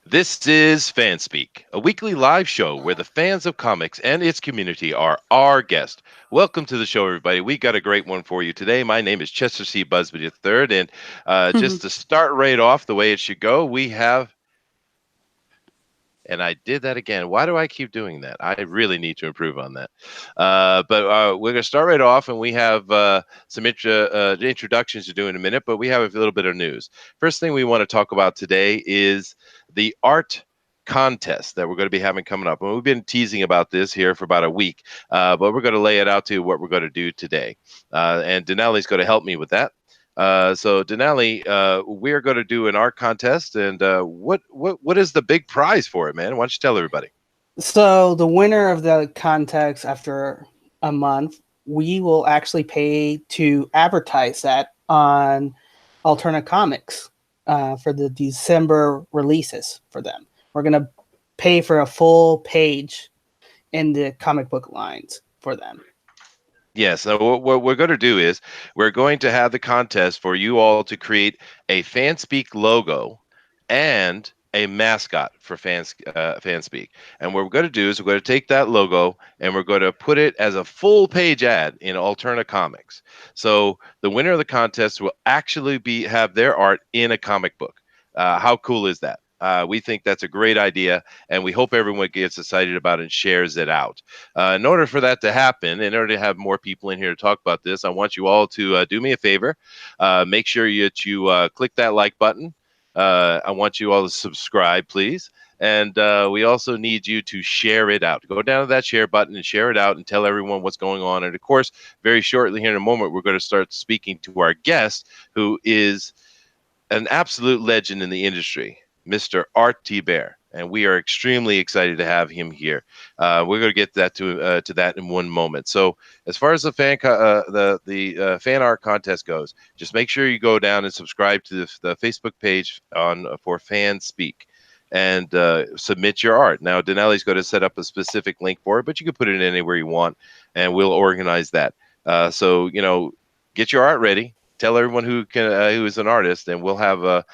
This is FanSpeak, a weekly live show where the fans of comics and its community are our guest. Welcome to the show, everybody. We got a great one for you today. My name is Chester C. Busby III, and just to start right off the way it should go, we have and I did that again. Why do I keep doing that? I really need to improve on that. But we're going to start right off, and we have some introductions to do in a minute, but we have a little bit of news. First thing we want to talk about today is the art contest that we're going to be having coming up. And we've been teasing about this here for about a week, but we're going to lay it out to you what we're going to do today. And Denali's going to help me with that. So Denali, we're going to do an art contest, and what is the big prize for it, man? Why don't you tell everybody? So the winner of the contest after a month, we will actually pay to advertise that on Alternate Comics for the December releases for them. We're going to pay for a full page in the comic book lines for them. Yes. So what we're going to do is we're going to have the contest for you all to create a FanSpeak logo and a mascot for FanSpeak. And what we're going to do is we're going to take that logo and we're going to put it as a full page ad in Alterna Comics. So the winner of the contest will actually have their art in a comic book. How cool is that? We think that's a great idea, and we hope everyone gets excited about it and shares it out. In order for that to happen, in order to have more people in here to talk about this, I want you all to do me a favor. Make sure you click that like button. I want you all to subscribe, please. And we also need you to share it out. Go down to that share button and share it out and tell everyone what's going on. And of course, very shortly here in a moment, we're going to start speaking to our guest, who is an absolute legend in the industry, Mr. Art Thibert, and we are extremely excited to have him here. We're going to get that to that in one moment. So, as far as the fan art contest goes, just make sure you go down and subscribe to the Facebook page for FanSpeak and submit your art. Now, Denali's going to set up a specific link for it, but you can put it anywhere you want, and we'll organize that. So, get your art ready. Tell everyone who is an artist, and we'll have a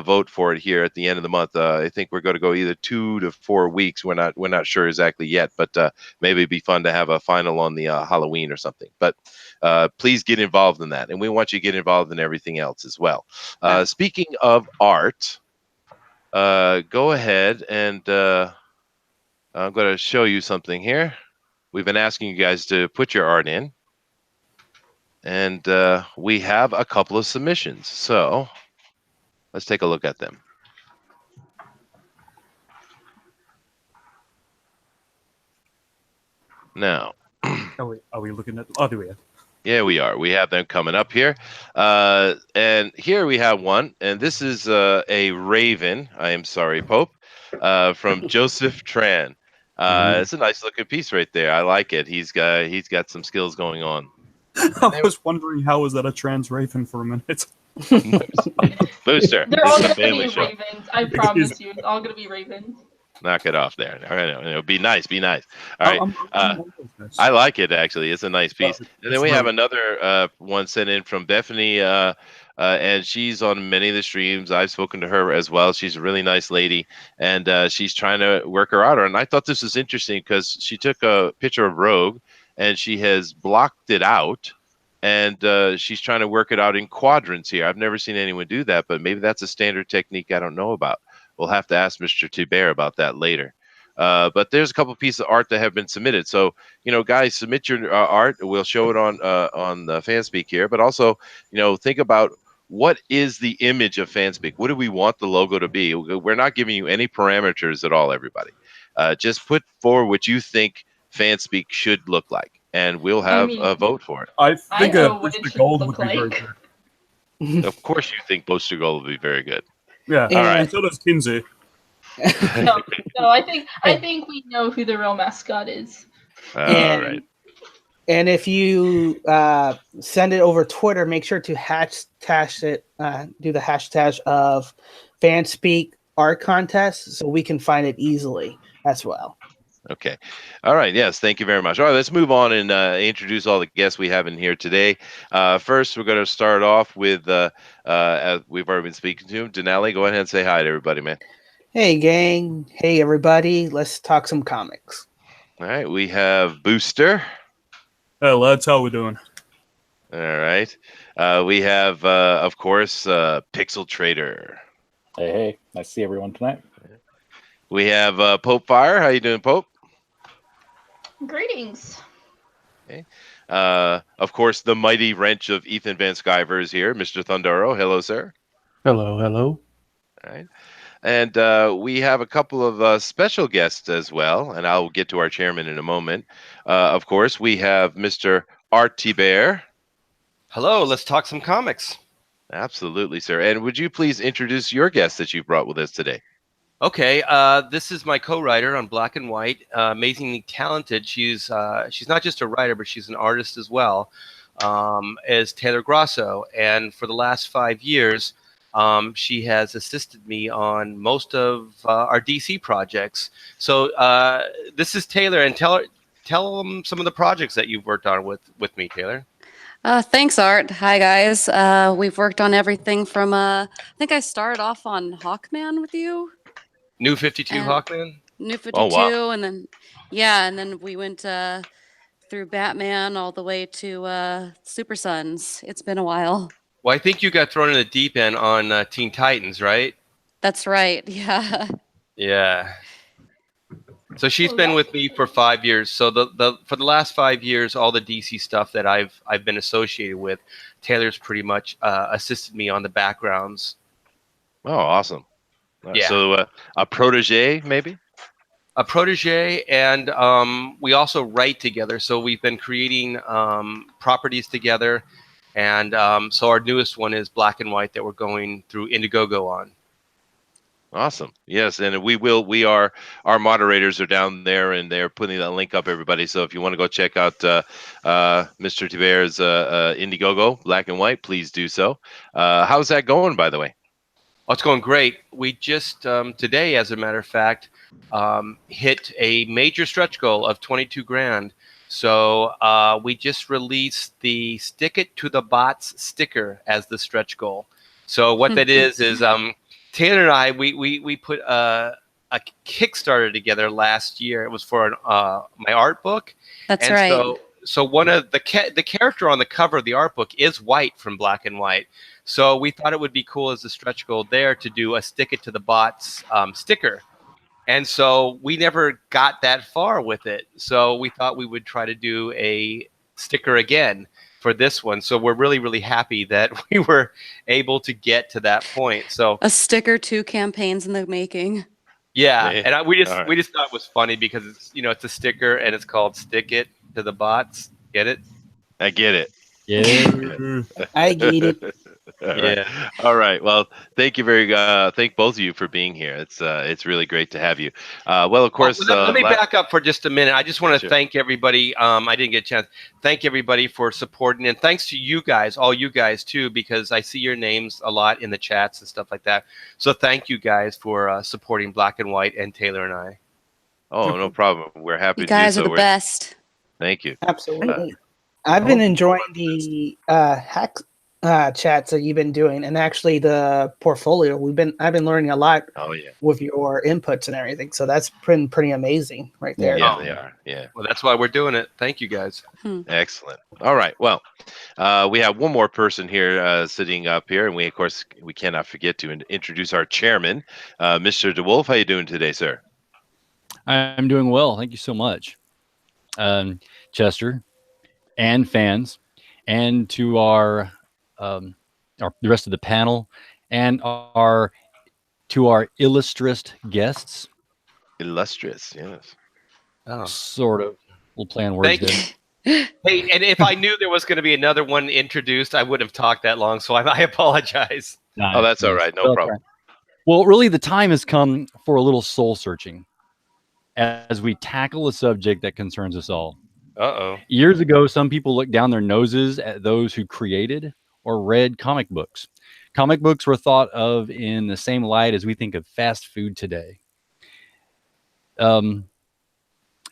vote for it here at the end of the month. I think we're going to go either 2 to 4 weeks. We're not sure exactly yet, but maybe it'd be fun to have a final on the Halloween or something. But please get involved in that, and we want you to get involved in everything else as well. Speaking of art, go ahead and I'm going to show you something here. We've been asking you guys to put your art in. And we have a couple of submissions. So let's take a look at them. Now, are we looking at? Oh, there we are. Yeah, we are. We have them coming up here. And here we have one. And this is a Raven. I am sorry, Pope, from Joseph Tran. It's a nice looking piece right there. I like it. He's got some skills going on. I was wondering, how was that a trans Raven for a minute? Booster. They're all going to be ravens. I promise you. It's all going to be ravens. Knock it off there. All right, be nice. Be nice. All right. I like it, actually. It's a nice piece. And then we have another one sent in from Bethany, and she's on many of the streams. I've spoken to her as well. She's a really nice lady, and she's trying to work her out. And I thought this was interesting because she took a picture of Rogue, and she has blocked it out, and she's trying to work it out in quadrants here. I've never seen anyone do that, but maybe that's a standard technique I don't know about. We'll have to ask Mr. Thibert about that later. But there's a couple pieces of art that have been submitted. So, guys, submit your art. We'll show it on the FanSpeak here. But also, think about what is the image of FanSpeak? What do we want the logo to be? We're not giving you any parameters at all, everybody. Just put forward what you think FanSpeak should look like, and we'll have a vote for it. I think a booster gold would be very good. Of course you think booster gold would be very good. Yeah, all right. So does Kinsey. No, I think we know who the real mascot is. All right. And if you send it over Twitter, make sure to hashtag it, do the hashtag of FanSpeak art contest so we can find it easily as well. Okay. All right. Yes. Thank you very much. All right. Let's move on and introduce all the guests we have in here today. First, we're going to start off with, as we've already been speaking to him, Denali. Go ahead and say hi to everybody, man. Hey, gang. Hey, everybody. Let's talk some comics. All right, we have Booster. Hey, lads, how we doing? All right. We have, of course, Pixel Trader. Hey, nice to see everyone tonight. We have Pope Fire. How you doing, Pope? Greetings. Okay. Of course, the mighty wrench of Ethan Van Sciver is here, Mr. Thundaro. Hello, sir. Hello, hello. All right. And we have a couple of special guests as well, and I'll get to our chairman in a moment. Of course, we have Mr. Art Thibert. Hello, let's talk some comics. Absolutely, sir. And would you please introduce your guest that you brought with us today? Okay, this is my co-writer on Black and White. Amazingly talented. She's not just a writer, but she's an artist as well. Is Taylor Grosso, and for the last 5 years, she has assisted me on most of our DC projects. So this is Taylor, and tell them some of the projects that you've worked on with me, Taylor. Thanks, Art. Hi, guys. We've worked on everything from, I think I started off on Hawkman with you. New 52 And Hawkman? New 52, Oh, wow. and then, and then we went through Batman all the way to Super Sons. It's been a while. Well, I think you got thrown in the deep end on Teen Titans, right? That's right, yeah. Yeah. So she's been with me for 5 years. So for the last 5 years, all the DC stuff that I've been associated with, Taylor's pretty much assisted me on the backgrounds. Oh, awesome. Yeah. So a protege, maybe? A protege, and we also write together. So we've been creating properties together, and so our newest one is Black and White that we're going through Indiegogo on. Awesome. Yes, and our moderators are down there, and they're putting that link up, everybody. So if you want to go check out Mr. Thibert's Indiegogo, Black and White, please do so. How's that going, by the way? Oh, it's going great. We just today, as a matter of fact, hit a major stretch goal of 22 grand. So we just released the Stick It to the Bots sticker as the stretch goal. So what that is Taylor and I, we put a Kickstarter together last year. It was for my art book. That's and right. So one of the character on the cover of the art book is White from Black and White. So we thought it would be cool as a stretch goal there to do a Stick It to the Bots sticker. And so we never got that far with it. So we thought we would try to do a sticker again for this one. So we're really, really happy that we were able to get to that point. So A sticker, 2 campaigns in the making. yeah, Yeah. and we just All right. thought it was funny because it's a sticker and it's called Stick It to the Bots. Get it? I get it. Yeah. I get it. All right. Yeah. All right. Well, thank both of you for being here. It's really great to have you. Well, of course. Let me back up for just a minute. I just want to Sure. thank everybody. I didn't get a chance. Thank everybody for supporting, and thanks to you guys, all you guys too, because I see your names a lot in the chats and stuff like that. So thank you guys for supporting Black and White and Taylor and I. Oh, no problem. We're happy You to do guys so. are the best. Thank you. Absolutely. I've been enjoying the hack chats that you've been doing, and actually the portfolio. I've been learning a lot Oh yeah. with your inputs and everything. So that's been pretty amazing right there. Yeah, Oh. they are. Yeah. Well, that's why we're doing it. Thank you guys. Excellent. All right. Well, we have one more person here sitting up here, and we cannot forget to introduce our chairman, Mr. DeWolf. How you doing today, sir? I'm doing well. Thank you so much, Chester, and fans, and to the rest of the panel, and to our illustrious guests. Illustrious, yes. Oh. Sort of. We'll play on words Thank there. you. Hey, and if I knew there was going to be another one introduced, I wouldn't have talked that long. So I apologize. Oh, that's all right. No Okay. problem. Well, really, the time has come for a little soul searching as we tackle a subject that concerns us all. Uh-oh. Years ago, some people looked down their noses at those who created or read comic books. Comic books were thought of in the same light as we think of fast food today.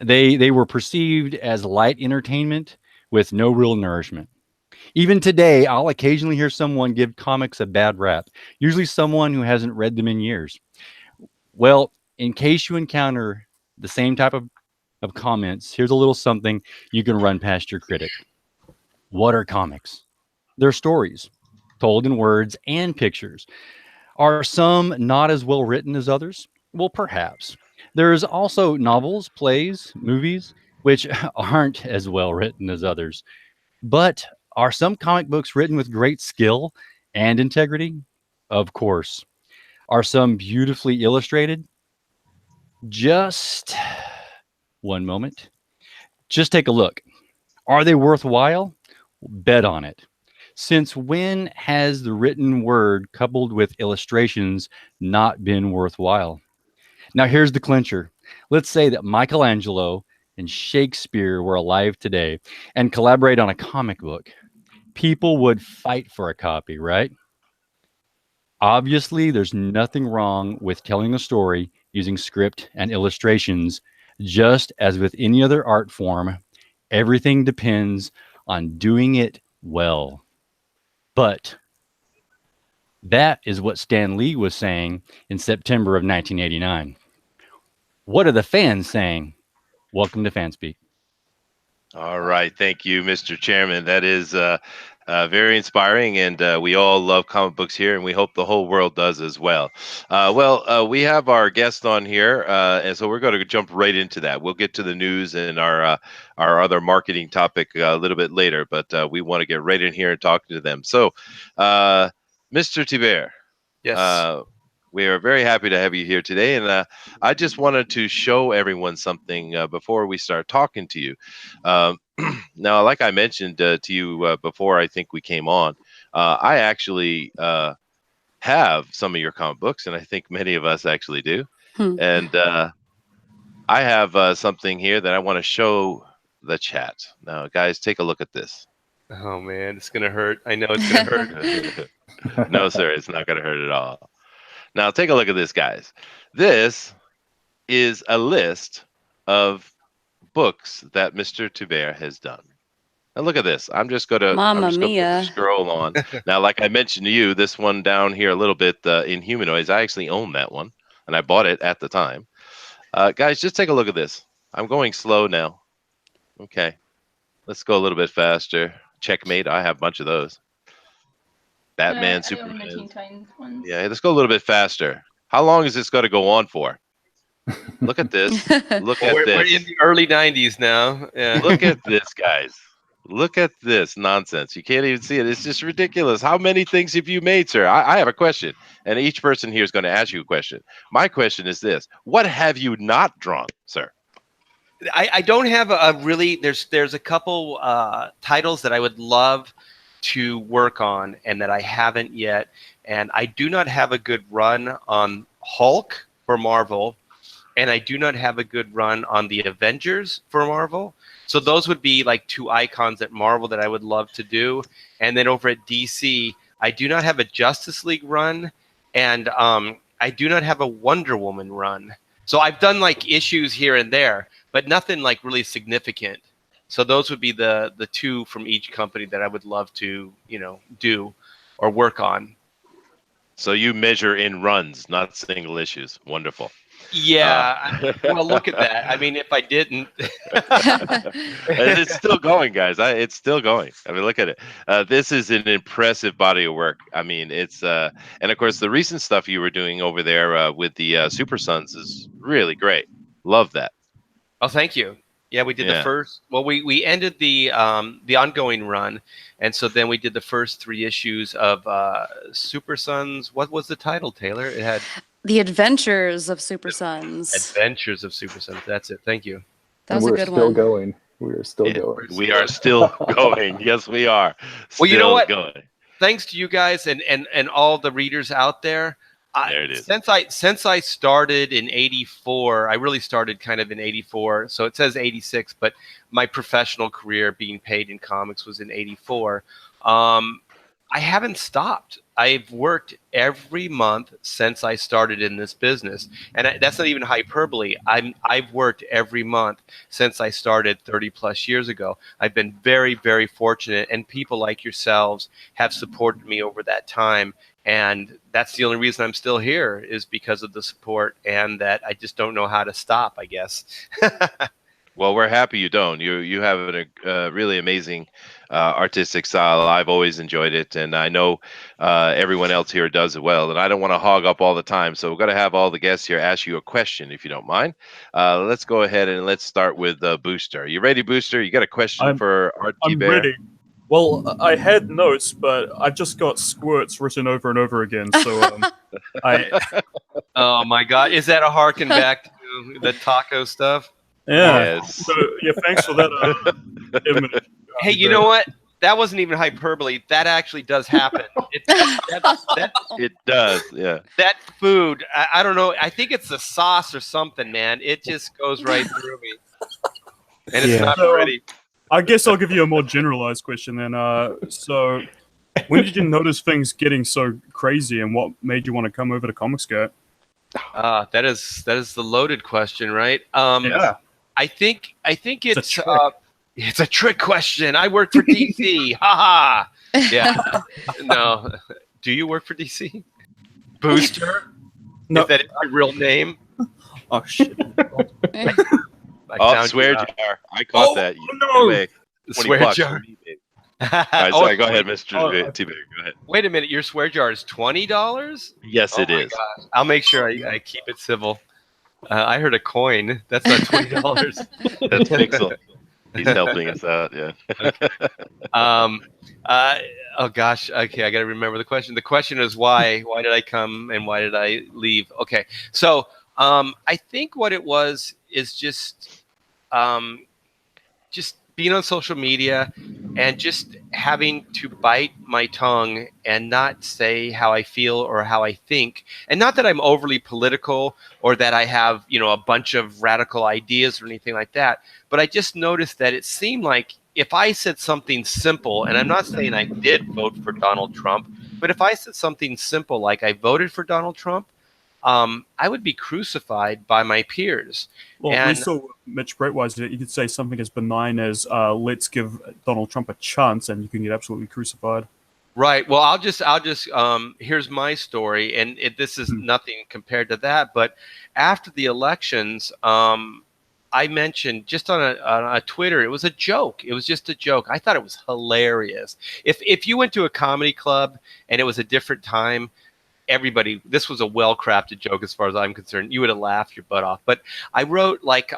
They were perceived as light entertainment with no real nourishment. Even today, I'll occasionally hear someone give comics a bad rap, usually someone who hasn't read them in years. Well, in case you encounter the same type of comments, here's a little something you can run past your critic. What are comics? They're stories told in words and pictures. Are some not as well written as others? Well, perhaps. There's also novels, plays, movies, which aren't as well written as others. But are some comic books written with great skill and integrity? Of course. Are some beautifully illustrated? Just one moment. Just take a look. Are they worthwhile? Bet on it. Since when has the written word coupled with illustrations not been worthwhile? Now, here's the clincher. Let's say that Michelangelo and Shakespeare were alive today and collaborate on a comic book. People would fight for a copy, right? Obviously, there's nothing wrong with telling a story using script and illustrations. Just as with any other art form, everything depends on doing it well. But that is what Stan Lee was saying in September of 1989. What are the fans saying? Welcome to FanSpeak. All right. Thank you, Mr. Chairman. That is very inspiring, and we all love comic books here, and we hope the whole world does as well. We have our guest on here, and so we're going to jump right into that. We'll get to the news and our other marketing topic a little bit later, but we want to get right in here and talk to them. So, Mr. Thibert. Yes. We are very happy to have you here today, and I just wanted to show everyone something before we start talking to you. Now, like I mentioned to you before, I think we came on, I actually have some of your comic books, and I think many of us actually do. And I have something here that I want to show the chat. Now, guys, take a look at this. Oh man, it's gonna hurt. I know it's gonna hurt. No, sir, it's not going to hurt at all. Now, take a look at this, guys. This is a list of books that Mr. Thibert has done. Now, look at this. I'm just going to scroll on. Now, like I mentioned to you, this one down here a little bit in Humanoids, I actually own that one, and I bought it at the time. Guys, just take a look at this. I'm going slow now. Okay. Let's go a little bit faster. Checkmate. I have a bunch of those. Batman, Superman. Yeah, let's go a little bit faster. How long is this going to go on for? Look at this. Look at this. We're in the early 90s now. Yeah. Look at this, guys. Look at this nonsense. You can't even see it. It's just ridiculous. How many things have you made, sir? I have a question, and each person here is going to ask you a question. My question is this. What have you not drawn, sir? I don't have a really, there's a couple titles that I would love to work on and that I haven't yet. And I do not have a good run on Hulk for Marvel, and I do not have a good run on the Avengers for Marvel. So those would be like two icons at Marvel that I would love to do. And then over at DC, I do not have a Justice League run, and I do not have a Wonder Woman run. So I've done like issues here and there, but nothing like really significant. So those would be the two from each company that I would love to, do or work on. So you measure in runs, not single issues. Wonderful. Yeah. Well, look at that. I mean, if I didn't. It's still going, guys. It's still going. I mean, look at it. This is an impressive body of work. I mean, it's and of course the recent stuff you were doing over there with the Super Sons is really great. Love that. Oh, thank you. Yeah, we did the first. Well, we ended the ongoing run, and so then we did the first 3 issues of Super Sons. What was the title, Taylor? It had The Adventures of Super Sons. Adventures of Super Sons. That's it. Thank you. That was a good one. We're still going. We're still going. We are still going. Yes, we are. Well, you know what? Going. Thanks to you guys and all the readers out there. There it is. Since I started in '84, I really started kind of in '84. So it says '86, but my professional career being paid in comics was in '84. I haven't stopped. I've worked every month since I started in this business, and that's not even hyperbole. I've worked every month since I started 30 plus years ago. I've been very, very fortunate, and people like yourselves have supported me over that time. And that's the only reason I'm still here, is because of the support, and that I just don't know how to stop, I guess. Well, we're happy you don't. You have a really amazing artistic style. I've always enjoyed it, and I know everyone else here does as well. And I don't want to hog up all the time, so we're going to have all the guests here ask you a question, if you don't mind. Let's go ahead and let's start with Booster. You ready, Booster? You got a question for Art I'm Thibert? ready. Well, I had notes, but I've just got squirts written over and over again. So Oh my God, is that a harken back to the taco stuff? yeah. Yes. So yeah, thanks for that image. Hey, you know what? That wasn't even hyperbole. That actually does happen. It does, yeah. That food, I don't know. I think it's the sauce or something, man. It just goes right through me. And it's not pretty. I guess I'll give you a more generalized question then. So, when did you notice things getting so crazy, and what made you want to come over to Comicsgate? That is the loaded question, right? Yeah. I think it's trick. it's a trick question. I work for DC. Ha ha. Yeah. No. Do you work for DC? Booster? No. Is that your real name? Oh shit. Swear jar. I caught that. No. Way. Swear 20 bucks jar. for me, baby. All right, sorry, go ahead, Mr. Thibert. Go ahead. Wait a minute. Your swear jar is $20? Yes, it is. Gosh. I'll make sure I keep it civil. I heard a coin. That's not $20. That's Pixel. He's helping us out, yeah. Oh gosh. Okay, I got to remember the question. The question is why? Why did I come and why did I leave? Okay, so I think what it was is just being on social media and just having to bite my tongue and not say how I feel or how I think. And not that I'm overly political or that I have, a bunch of radical ideas or anything like that. But I just noticed that it seemed like if I said something simple, and I'm not saying I did vote for Donald Trump, but if I said something simple like I voted for Donald Trump, I would be crucified by my peers. Well, we saw Mitch Breitwise that you could say something as benign as "Let's give Donald Trump a chance," and you can get absolutely crucified. Right. Well, I'll just. Here's my story, and this is nothing compared to that. But after the elections, I mentioned just on a Twitter, it was a joke. It was just a joke. I thought it was hilarious. If you went to a comedy club and it was a different time, everybody, this was a well-crafted joke as far as I'm concerned. You would have laughed your butt off. But I wrote like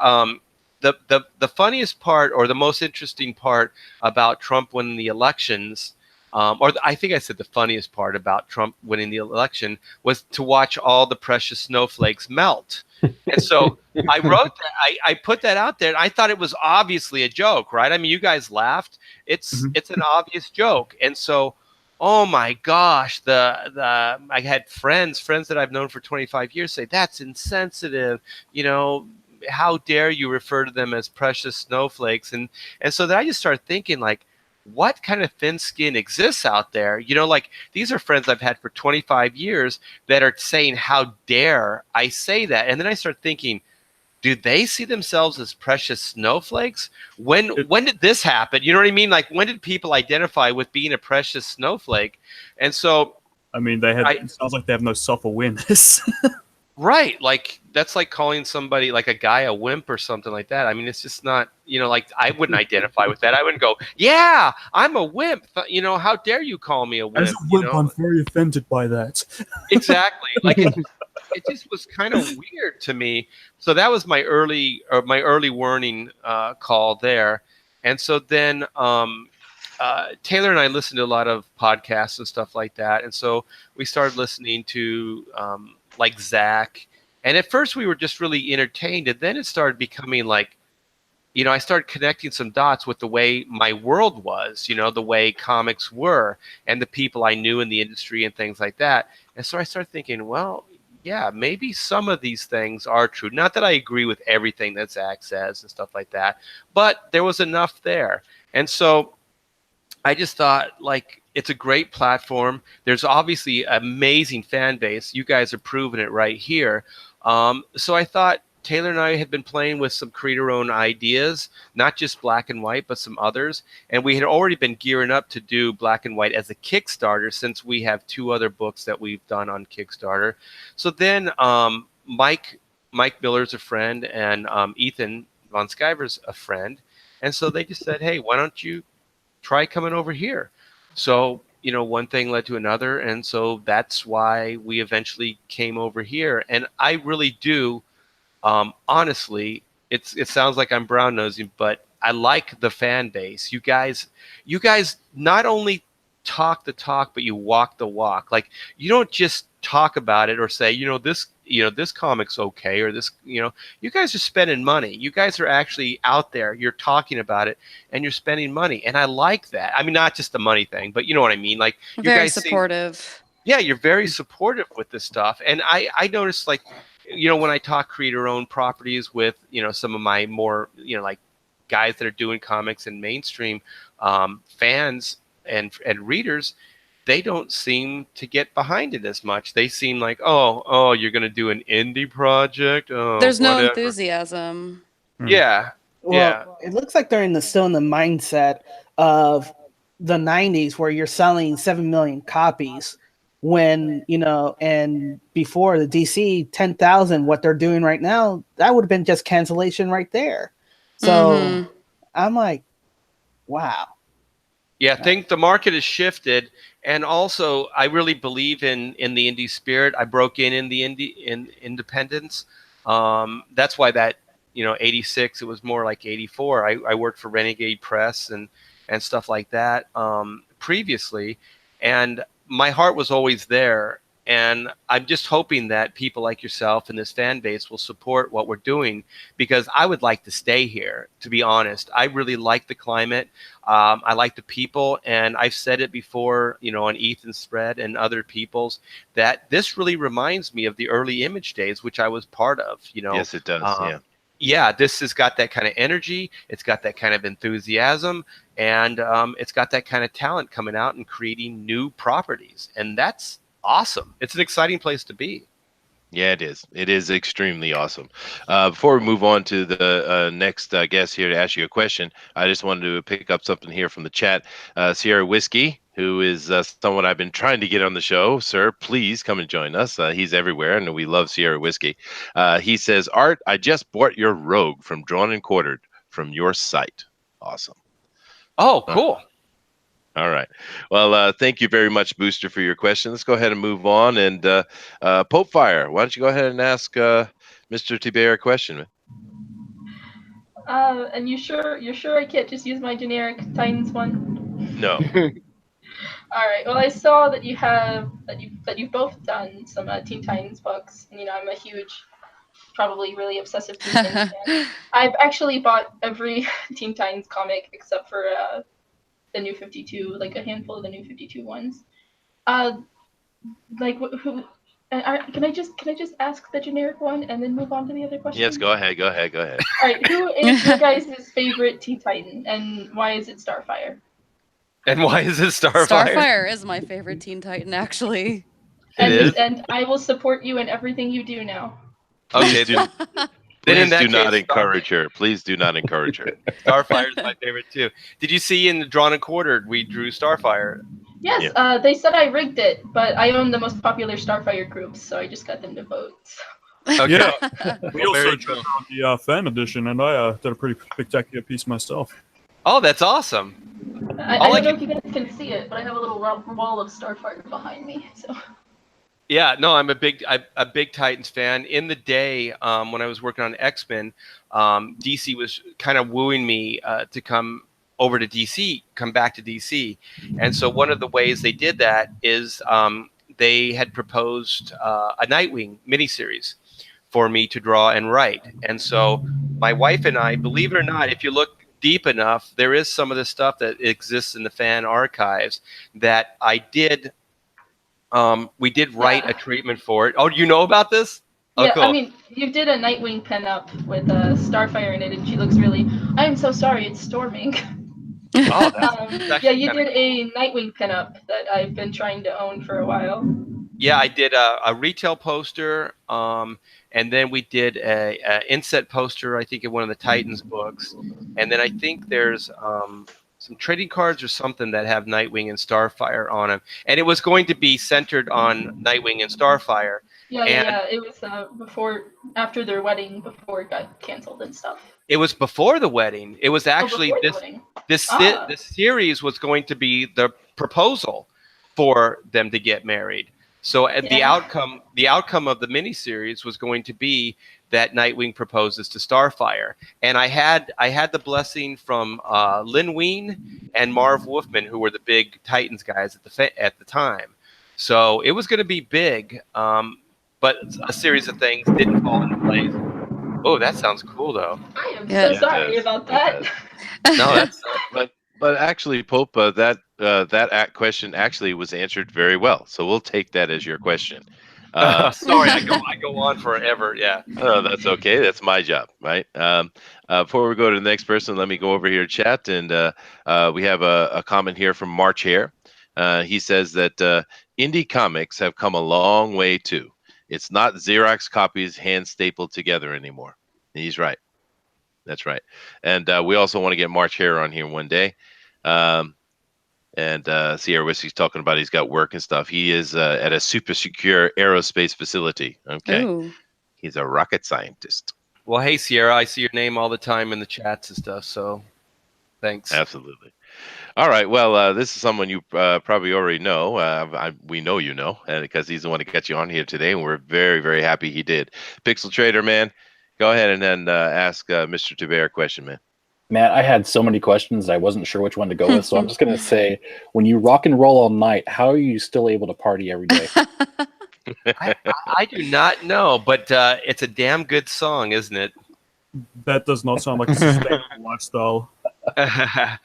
the funniest part or the most interesting part about Trump winning the elections, or I think I said the funniest part about Trump winning the election was to watch all the precious snowflakes melt. And so I wrote that, I put that out there, and I thought it was obviously a joke, right? I mean, you guys laughed. It's an obvious joke. And so, oh my gosh, I had friends that I've known for 25 years say, that's insensitive. How dare you refer to them as precious snowflakes? And so then I just started thinking, like, what kind of thin skin exists out there? Like, these are friends I've had for 25 years that are saying, how dare I say that? And then I start thinking, do they see themselves as precious snowflakes? When did this happen? You know what I mean? Like, when did people identify with being a precious snowflake? And so, I mean, it sounds like they have no self-awareness. Right. Like, that's like calling somebody, like a guy, a wimp or something like that. I mean, it's just not, like, I wouldn't identify with that. I wouldn't go, yeah, I'm a wimp. How dare you call me a wimp? As a wimp, I'm very offended by that. Exactly. Like, it just was kind of weird to me. So that was my early warning call there. And so then Taylor and I listened to a lot of podcasts and stuff like that. And so we started listening to like Zach. And at first we were just really entertained. And then it started becoming like, I started connecting some dots with the way my world was, the way comics were and the people I knew in the industry and things like that. And so I started thinking, well, yeah, maybe some of these things are true. Not that I agree with everything that Zach says and stuff like that, but there was enough there. And so I just thought, like, it's a great platform. There's obviously an amazing fan base. You guys are proving it right here. So I thought, Taylor and I had been playing with some creator-owned ideas, not just Black and White, but some others. And we had already been gearing up to do Black and White as a Kickstarter, since we have 2 other books that we've done on Kickstarter. So then Mike Miller's a friend, and Ethan Von Sciver's a friend. And so they just said, hey, why don't you try coming over here? So, one thing led to another. And so that's why we eventually came over here. And I really do, honestly, it sounds like I'm brown nosing, but I like the fan base. You guys not only talk the talk, but you walk the walk. Like, you don't just talk about it or say, this comic's okay, or this, you guys are spending money. You guys are actually out there. You're talking about it, and you're spending money. And I like that. I mean, not just the money thing, but you know what I mean? Like, you Very guys supportive. you're very supportive with this stuff. And I noticed, like, when I talk creator-owned properties with, some of my more, like guys that are doing comics and mainstream fans and readers, they don't seem to get behind it as much. They seem like, oh, you're going to do an indie project? Oh, There's no whatever. enthusiasm. Yeah. Well, it looks like they're still in the mindset of the 90s, where you're selling 7 million copies when, and before the DC 10,000, what they're doing right now, that would have been just cancellation right there. So I'm like, wow. Yeah, I think the market has shifted. And also, I really believe in the indie spirit. I broke in the independence. That's why that, 86, it was more like 84. I worked for Renegade Press and stuff like that previously. And my heart was always there. And I'm just hoping that people like yourself and this fan base will support what we're doing, because I would like to stay here, to be honest. I really like the climate. I like the people. And I've said it before, on Ethan's thread and other people's, that this really reminds me of the early Image days, which I was part of. Yes, it does. Yeah. Yeah, this has got that kind of energy. It's got that kind of enthusiasm, and it's got that kind of talent coming out and creating new properties. And that's awesome. It's an exciting place to be. Yeah, it is. It is extremely awesome. Before we move on to the next guest here to ask you a question, I just wanted to pick up something here from the chat. Sierra Whiskey, who is someone I've been trying to get on the show. Sir, please come and join us. He's everywhere, and we love Sierra Whiskey. He says, Art, I just bought your Rogue from Drawn and Quartered from your site. Awesome. Oh, cool. All right. Well, thank you very much, Booster, for your question. Let's go ahead and move on. And Pope Fire, why don't you go ahead and ask Mr. Thibert a question? And you're sure I can't just use my generic Titans one? No. All right. Well, I saw that you've both done some Teen Titans books, and I'm a huge, probably really obsessive Teen Titans fan. I've actually bought every Teen Titans comic except for the New 52, like a handful of the New 52 ones. Like who? Can I just ask the generic one and then move on to the other question? Yes, go ahead. All right. Who is your guys' favorite Teen Titan, and why is it Starfire? And why is it Starfire? Starfire is my favorite Teen Titan, actually. And I will support you in everything you do now. Okay. Please do not encourage her. Please do not encourage her. Starfire is my favorite too. Did you see in the Drawn and Quartered we drew Starfire? Yes, yeah. They said I rigged it, but I own the most popular Starfire groups, so I just got them to vote. Okay. Yeah, we also drew on the fan edition, and I did a pretty spectacular piece myself. Oh, that's awesome. I don't know if you guys can see it, but I have a little wall of Starfire behind me. So. Yeah, no, I'm a big Titans fan. In the day, when I was working on X-Men, DC was kind of wooing me to come over to DC, come back to DC. And so one of the ways they did that is they had proposed a Nightwing miniseries for me to draw and write. And so my wife and I, believe it or not, if you look deep enough, there is some of the stuff that exists in the fan archives that I did. We did write a treatment for it. Oh, you know about this? Oh, yeah, cool. I mean, you did a Nightwing pinup with Starfire in it, and she looks really. I am so sorry, it's storming. Oh, that's yeah, you did a Nightwing pinup that I've been trying to own for a while. Yeah, I did a retail poster, and then we did a inset poster, I think, in one of the Titans books. And then I think there's some trading cards or something that have Nightwing and Starfire on them. And it was going to be centered on Nightwing and Starfire. Yeah. It was after their wedding, before it got canceled and stuff. It was before the wedding. It was actually before the wedding. this series was going to be the proposal for them to get married. So the outcome of the miniseries was going to be that Nightwing proposes to Starfire, and I had the blessing from Lin Wein and Marv Wolfman, who were the big Titans guys at the time. So it was going to be big, but a series of things didn't fall into place. Oh, that sounds cool, though. I am so sorry about that. No, that's but actually, Pope, that question actually was answered very well. So we'll take that as your question. Sorry, I go on forever. Yeah. Oh, that's okay. That's my job, right? Before we go to the next person, let me go over here, chat, and we have a comment here from March Hare. He says that indie comics have come a long way too. It's not Xerox copies hand stapled together anymore. And he's right. That's right. And we also want to get March Hare on here one day. And Sierra Whiskey's talking about he's got work and stuff. He is at a super secure aerospace facility. Okay. Ooh. He's a rocket scientist. Well, hey, Sierra, I see your name all the time in the chats and stuff, so thanks. Absolutely. All right. Well, this is someone you probably already know. We know you know, because he's the one that got you on here today, and we're very, very happy he did. Pixel Trader, man, go ahead and then ask Mr. Thibert a question, man. Matt, I had so many questions, I wasn't sure which one to go with, so I'm just going to say, when you rock and roll all night, how are you still able to party every day? I do not know, but it's a damn good song, isn't it? That does not sound like a sustainable lifestyle. I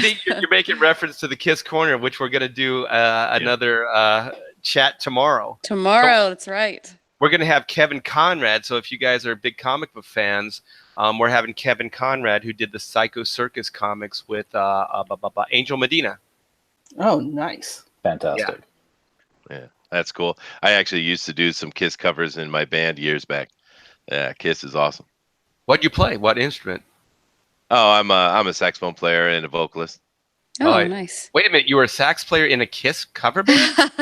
think you're making reference to the Kiss Corner, which we're going to do another chat tomorrow. Tomorrow, that's right. We're going to have Kevin Conrad. So if you guys are big comic book fans, we're having Kevin Conrad, who did the Psycho Circus comics with Angel Medina. Oh, nice. Fantastic. Yeah, that's cool. I actually used to do some Kiss covers in my band years back. Yeah, Kiss is awesome. What do you play? What instrument? Oh, I'm a saxophone player and a vocalist. Oh, nice. Wait a minute, you were a sax player in a Kiss cover band?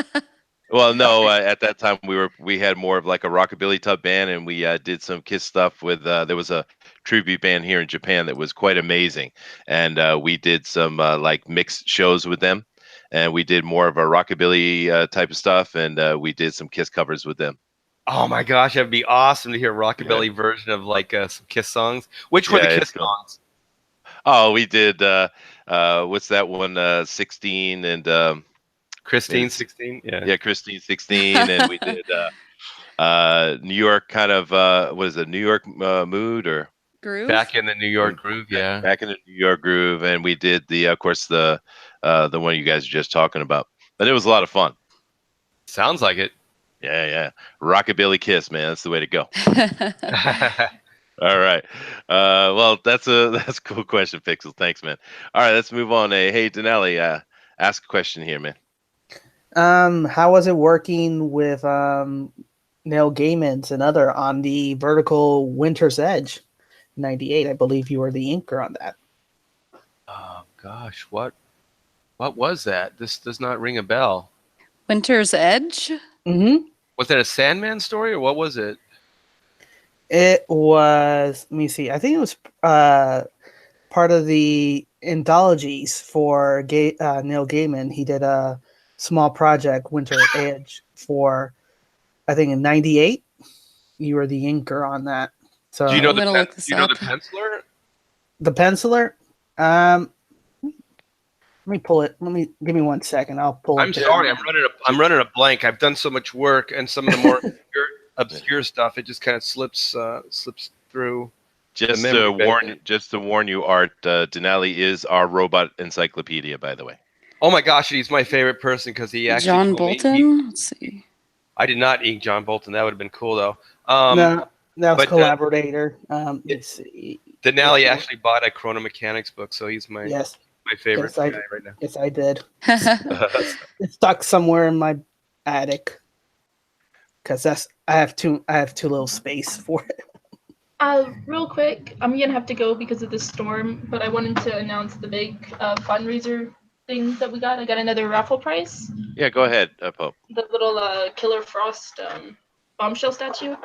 Well, no, at that time we had more of like a rockabilly type band, and we did some Kiss stuff with. There was a tribute band here in Japan that was quite amazing, and we did some like mixed shows with them, and we did more of a rockabilly type of stuff, and we did some Kiss covers with them. Oh my gosh, that'd be awesome to hear a rockabilly version of like some Kiss songs. Which were the Kiss songs? Oh, we did. What's that one? 16 and. Christine 16, yeah, Christine 16, and we did New York kind of what is it, New York mood or Groove? Back in the New York groove, yeah. Back in the New York groove, and we did of course the one you guys are just talking about, but it was a lot of fun. Sounds like it. Yeah, rockabilly Kiss, man, that's the way to go. All right. Well, that's a cool question, Pixel. Thanks, man. All right, let's move on. Hey, Denali, ask a question here, man. How was it working with Neil Gaiman's and other on the Vertical Winter's Edge 98? I believe you were the inker on that. Oh gosh, what was that? This does not ring a bell. Winter's Edge? Mm-hmm. Was that a Sandman story or what was it? It was, let me see, I think it was part of the anthologies for Neil Gaiman. He did a small project, Winter Edge, for I think in '98. You were the inker on that. So do you know the penciler? The penciler? Let me pull it. Give me 1 second. I'll pull it. I'm sorry, I'm running a blank. I've done so much work, and some of the more obscure stuff, it just kind of slips through. Just to warn you, Art, Denali is our robot encyclopedia, by the way. Oh my gosh, he's my favorite person because he actually John Bolton. Let's see. I did not ink John Bolton. That would have been cool though. No, that was collaborator. Let's see. Denali actually bought a Chrono Mechanics book, so he's my favorite guy right now. Yes, I did. It's stuck somewhere in my attic. because I have too little space for it. Real quick, I'm gonna have to go because of the storm, but I wanted to announce the big fundraiser thing that we got. I got another raffle prize. Yeah, go ahead, Pope. The little Killer Frost bombshell statue.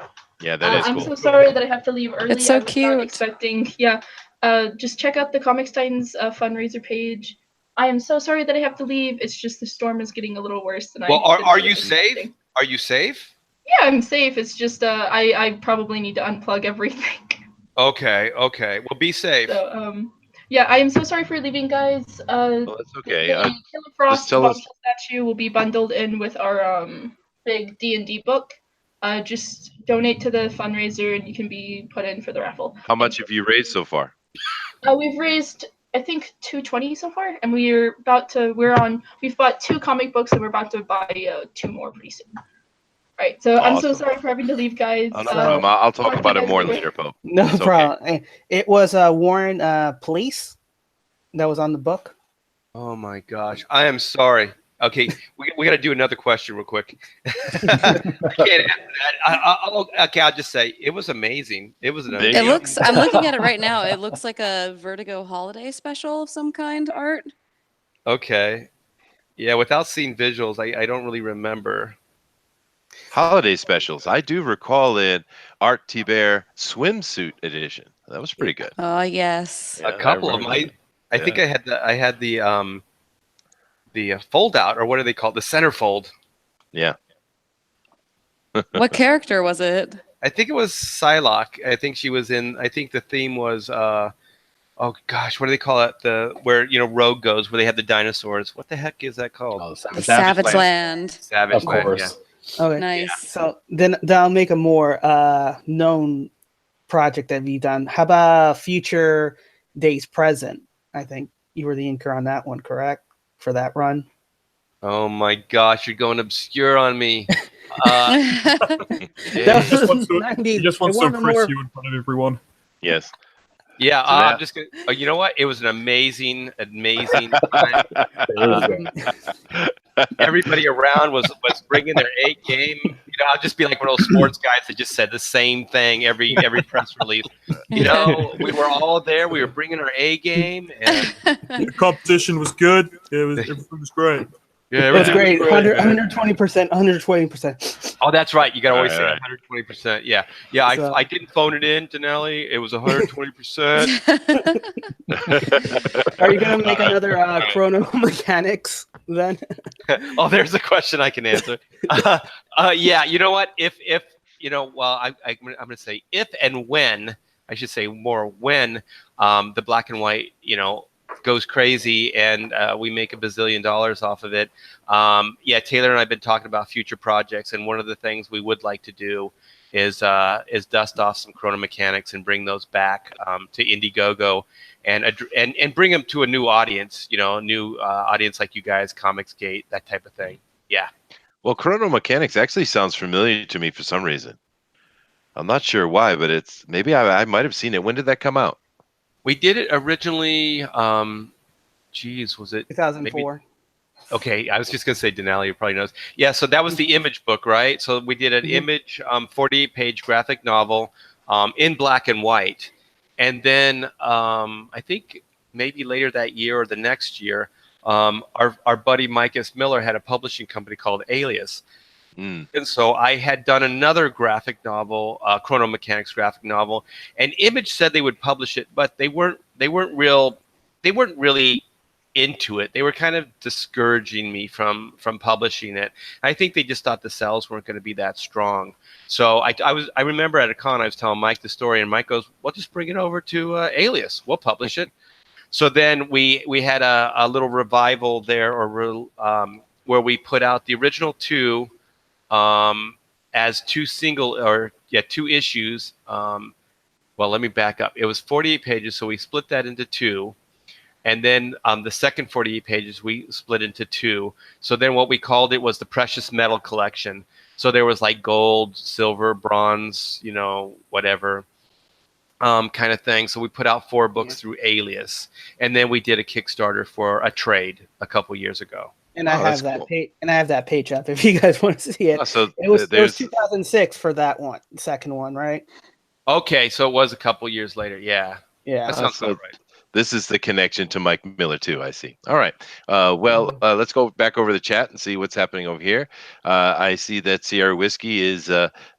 Yeah, that is I'm cool. so sorry that I have to leave early. It's so I was not cute. expecting. Yeah. Just check out the Comics Titans fundraiser page. I am so sorry that I have to leave. It's just the storm is getting a little worse than Well, I. are you safe? Are you safe? Yeah, I'm safe. It's just I probably need to unplug everything. Okay. Well, be safe. So yeah, I am so sorry for leaving, guys. Well, that's okay. The Killer Frost tell us- bombshell statue will be bundled in with our big D&D book. Just donate to the fundraiser and you can be put in for the raffle. How much have you raised so far? We've raised I think $220 so far, and we've bought 2 comic books and we're about to buy 2 more pretty soon. Right, so I'm so Awesome. sorry for having to leave, guys. Oh, no problem. I'll talk about it more later. later, Pope. No It's okay. problem. It was Warren Police that was on the book. Oh my gosh, I am sorry. Okay, we got to do another question real quick. I can't answer that. I'll just say it was amazing. It was an There you amazing. go. It looks. I'm looking at it right now. It looks like a Vertigo holiday special of some kind. Art. Okay, yeah. Without seeing visuals, I don't really remember. Holiday specials. I do recall in Art Thibert swimsuit edition. That was pretty good. Oh yes. Yeah, A couple of them. remember I think I had the fold out, or what do they call it? The centerfold. Yeah. What character was it? I think it was Psylocke. I think she was in. I think the theme was. Oh gosh, what do they call it? Where Rogue goes, where they have the dinosaurs. What the heck is that called? Oh, Savage Land. Savage Of Land, course. yeah. Okay. Nice. So then I'll make a more known project that we've done. How about Future Days Present? I think you were the inker on that one, correct? For that run. Oh my gosh, you're going obscure on me. That He just was wants to, 90s. he just wants It to wasn't impress more- you in front of everyone. Yes. Yeah, So I'm that- just gonna. You know what? It was an amazing time. Everybody around was bringing their A game. I'll just be like one of those sports guys that just said the same thing every press release. We were all there. We were bringing our A game, and The competition was good. Everything was great. yeah, It was everything great. man. 120%. 120%. Oh, that's right. You got to always say Right. 120%. Yeah. Yeah. So- I didn't phone it in, Denelli. It was 120%. Are you gonna make another Chrono Mechanics then? Oh, there's a question I can answer. Yeah. You know what? If well, I'm going to say if and when, I should say more when, the black and white, goes crazy and we make $1 bazillion off of it. Yeah, Taylor and I have been talking about future projects, and one of the things we would like to do is dust off some Chrono Mechanics and bring those back to Indiegogo and bring them to a new audience, a new audience like you guys, Comicsgate, that type of thing. Yeah. Well, Chrono Mechanics actually sounds familiar to me for some reason. I'm not sure why, but maybe I might have seen it. When did that come out? We did it originally. Was it 2004. Okay, I was just gonna say Denali, you probably knows. Yeah, so that was the Image book, right? So we did an Image 48-page graphic novel in black and white, and then I think maybe later that year or the next year, our buddy Mike S. Miller had a publishing company called Alias. And so I had done another graphic novel, Chrono Mechanics graphic novel, and Image said they would publish it, but they weren't really into it. They were kind of discouraging me from publishing it. I think they just thought the sales weren't going to be that strong. So I remember at a con I was telling Mike the story, and Mike goes, "Well, just bring it over to Alias. We'll publish it." So then we had a little revival there, where we put out the original 2 as 2 issues. Well, let me back up. It was 48 pages, so we split that into 2. And then the second 48 pages we split into 2. So then what we called it was the Precious Metal Collection. So there was like gold, silver, bronze, whatever kind of thing. So we put out 4 books through Alias. And then we did a Kickstarter for a trade a couple years ago. And I Oh, have that's that cool. page, and I have that page up if you guys want to see it. Oh, so It was there's 2006 for that one, second one, right? Okay, so it was a couple years later. Yeah, Yeah. that sounds so about right. this is the connection to Mike Miller too. I see. All right. Let's go back over the chat and see what's happening over here. I see that Sierra Whiskey is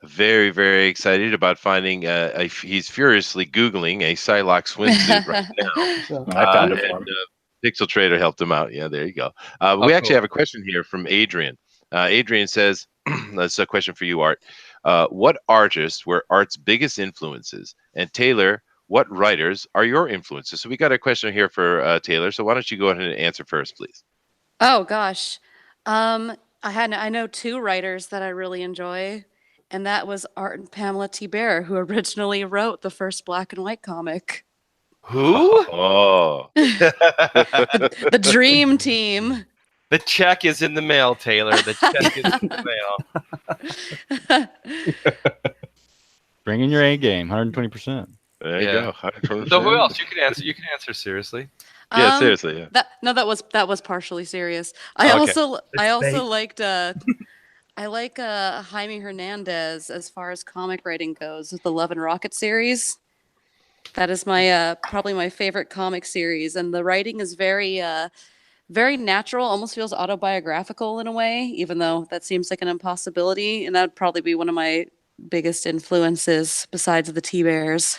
very, very excited about finding. He's furiously googling a Psylocke swimsuit right now. So, I found it for him. Pixel Trader helped him out. Yeah, there you go. We actually have a question here from Adrian. Adrian says, "That's a question for you, Art. What artists were Art's biggest influences? And Taylor, what writers are your influences?" So we got a question here for Taylor. So why don't you go ahead and answer first, please? Oh gosh. I know two writers that I really enjoy, and that was Art and Pamela Thibert, who originally wrote the first black and white comic. Who? Oh, The Dream Team. The check is in the mail, Taylor. The check is in the mail. Bring in your A game, 120%. there you Yeah. go. So who else? You can answer. You can answer seriously. Yeah, seriously. Yeah. That was partially serious. I Okay. also liked I like Jaime Hernandez as far as comic writing goes with the Love and Rocket series. That is my probably my favorite comic series, and the writing is very very natural, almost feels autobiographical in a way, even though that seems like an impossibility. And that'd probably be one of my biggest influences besides the T-Bears.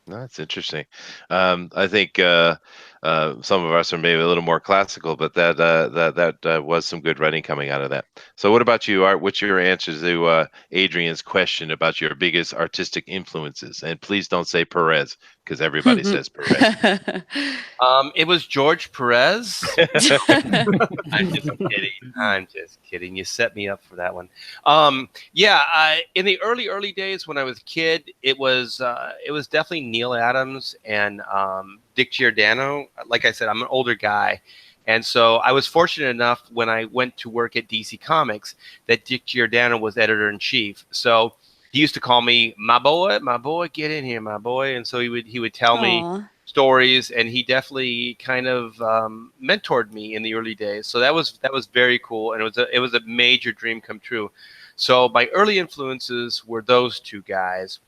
That's interesting. I think some of us are maybe a little more classical, but that was some good writing coming out of that. So, what about you, Art? What's your answer to Adrian's question about your biggest artistic influences? And please don't say Perez, because everybody says Perez. It was George Perez. I'm just kidding. I'm just kidding. You set me up for that one. In the early days when I was a kid, it was definitely Neil Adams and Dick Giordano. Like I said, I'm an older guy, and so I was fortunate enough when I went to work at DC Comics that Dick Giordano was editor in chief. So he used to call me my boy, get in here, my boy, and so he would tell me stories, and he definitely kind of mentored me in the early days. So that was very cool, and it was a major dream come true. So my early influences were those two guys,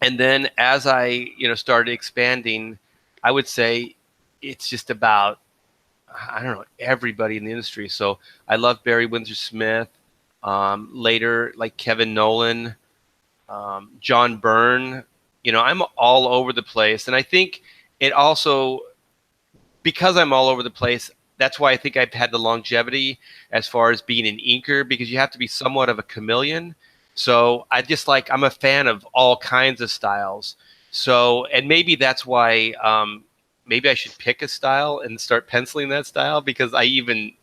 and then as I started expanding, I would say it's just about I don't know everybody in the industry. So I love Barry Windsor Smith. Later, like Kevin Nolan, John Byrne. I'm all over the place. And I think it also, because I'm all over the place, that's why I think I've had the longevity as far as being an inker, because you have to be somewhat of a chameleon. So I'm a fan of all kinds of styles. So, and maybe that's why, maybe I should pick a style and start penciling that style, because when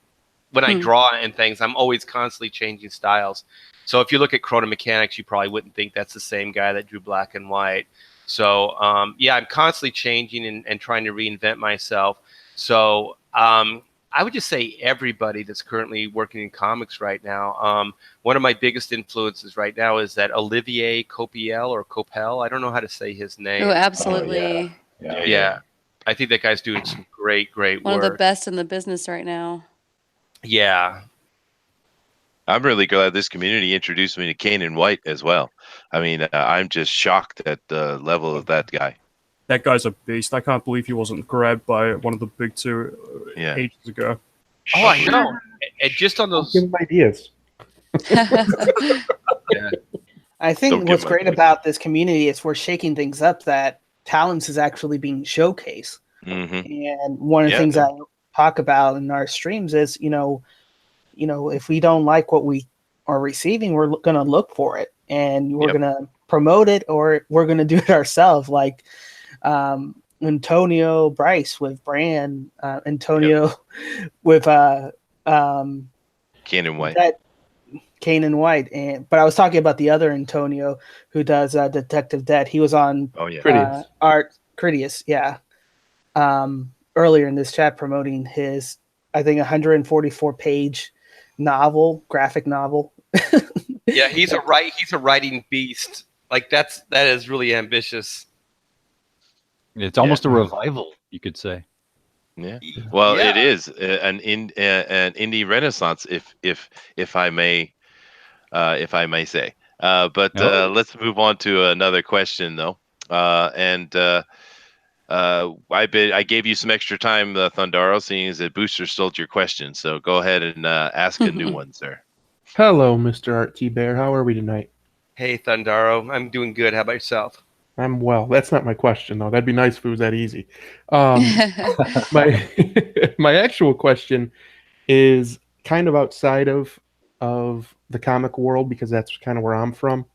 I draw and things, I'm always constantly changing styles. So if you look at Chrono Mechanics, you probably wouldn't think that's the same guy that drew black and white. So I'm constantly changing and trying to reinvent myself. So I would just say everybody that's currently working in comics right now. One of my biggest influences right now is that Olivier Copiel or Copel. I don't know how to say his name. Oh, absolutely. Yeah. I think that guy's doing some great work. One of the best in the business right now. Yeah. I'm really glad this community introduced me to Kanan White as well. I mean, I'm just shocked at the level of that guy. That guy's a beast. I can't believe he wasn't grabbed by one of the big two ages ago. Oh, I know. And just on those. Give him ideas. Yeah. I think what's great about this community is we're shaking things up, that talents is actually being showcased. And one of the things I talk about in our streams is, if we don't like what we are receiving, we're going to look for it, and we're going to promote it, or we're going to do it ourselves. Like Antonio Bryce with Brand, Antonio with Kanan White. Kanan White, but I was talking about the other Antonio who does Detective Dead. He was on Art Critias, earlier in this chat promoting his, I think, 144-page graphic novel. Yeah, he's a writing beast. Like that is really ambitious. It's almost a revival, you could say. Yeah. Well, it Yeah. is an indie renaissance, if I may say. But Oh. let's move on to another question, though. I gave you some extra time, Thundaro, seeing as that Booster stole your question. So go ahead and ask a new one, sir. Hello, Mr. Art T. Bear. How are we tonight? Hey, Thundaro. I'm doing good. How about yourself? I'm well. That's not my question, though. That'd be nice if it was that easy. My my actual question is kind of outside of the comic world because that's kind of where I'm from.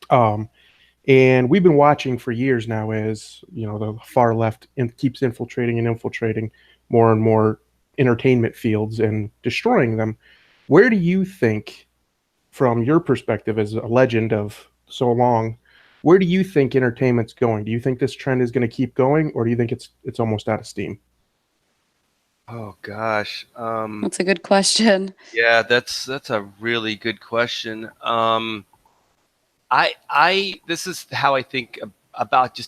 And we've been watching for years now as the far left keeps infiltrating and infiltrating more and more entertainment fields and destroying them. Where do you think, from your perspective as a legend of so long, where do you think entertainment's going? Do you think this trend is going to keep going, or do you think it's almost out of steam? Oh gosh. That's a good question. Yeah, that's a really good question. This is how I think about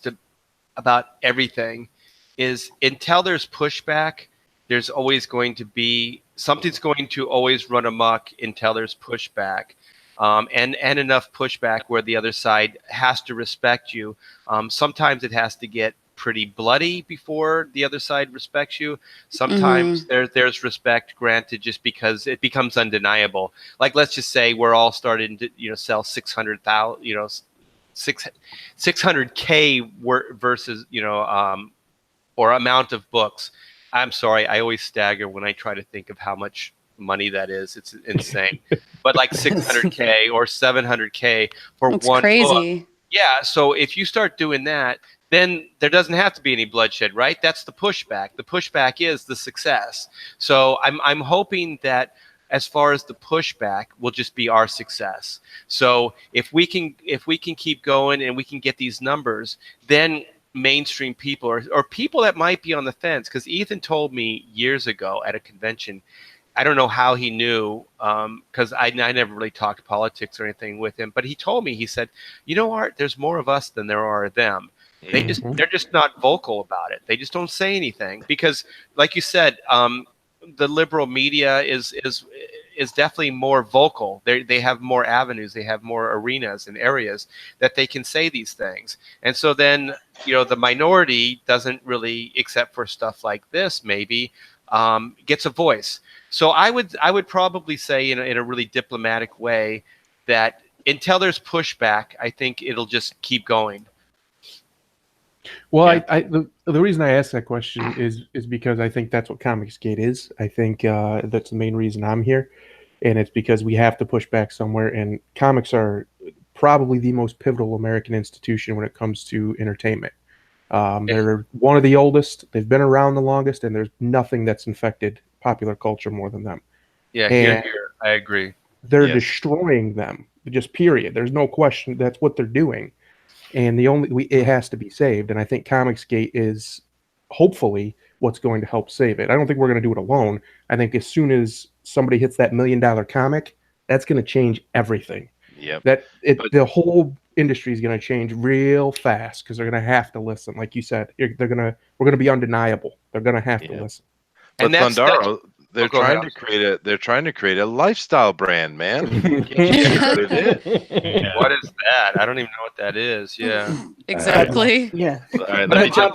about everything. Is until there's pushback, there's always going to be something's going to always run amok until there's pushback, and enough pushback where the other side has to respect you. Sometimes it has to get pretty bloody before the other side respects you. Sometimes there's respect granted just because it becomes undeniable. Like, let's just say we're all starting to sell 600,000 600K versus or amount of books. I'm sorry, I always stagger when I try to think of how much money that is. It's insane. But like 600K or 700K for That's one crazy. book. Yeah, so if you start doing that, then there doesn't have to be any bloodshed, right? That's the pushback. The pushback is the success. So I'm hoping that as far as the pushback will just be our success. So if we can keep going and we can get these numbers, then mainstream people or people that might be on the fence, because Ethan told me years ago at a convention, I don't know how he knew, because I never really talked politics or anything with him, but he told me, he said, Art, there's more of us than there are of them. They're just not vocal about it. They just don't say anything because, like you said, the liberal media is definitely more vocal. They have more avenues. They have more arenas and areas that they can say these things. And so then, the minority doesn't really, except for stuff like this, maybe gets a voice. So I would probably say in a really diplomatic way that until there's pushback, I think it'll just keep going. Well, yeah. The reason I asked that question is because I think that's what Comicsgate is. I think that's the main reason I'm here, and it's because we have to push back somewhere. And comics are probably the most pivotal American institution when it comes to entertainment. They're one of the oldest. They've been around the longest, and there's nothing that's infected popular culture more than them. Yeah, here, I agree. They're destroying them. Just period. There's no question. That's what they're doing. And it has to be saved. And I think Comicsgate is hopefully what's going to help save it. I don't think we're going to do it alone. I think as soon as somebody hits that $1 million comic, that's going to change everything. Yep. The whole industry is going to change real fast because they're going to have to listen. Like you said, we're going to be undeniable. They're going to have to listen. But Thundaro, they're trying to create a lifestyle brand, man. What is that? I don't even know what that is. Yeah. Exactly. Yeah. All right, let me jump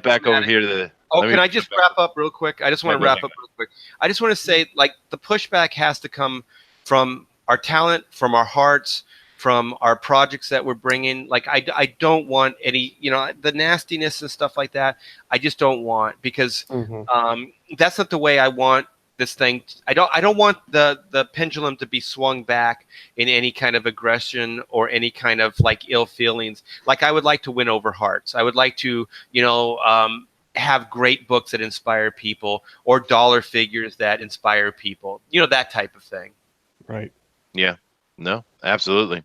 back over here to the. Can I just wrap up real quick? I just want to wrap up real quick. I just want to say, like, the pushback has to come from our talent, from our hearts, from our projects that we're bringing. Like, I don't want any, the nastiness and stuff like that. I just don't want, because that's not the way I want this thing. I don't want the pendulum to be swung back in any kind of aggression or any kind of like ill feelings. Like, I would like to win over hearts. I would like to, have great books that inspire people or dollar figures that inspire people. That type of thing. Right. Yeah. No, absolutely.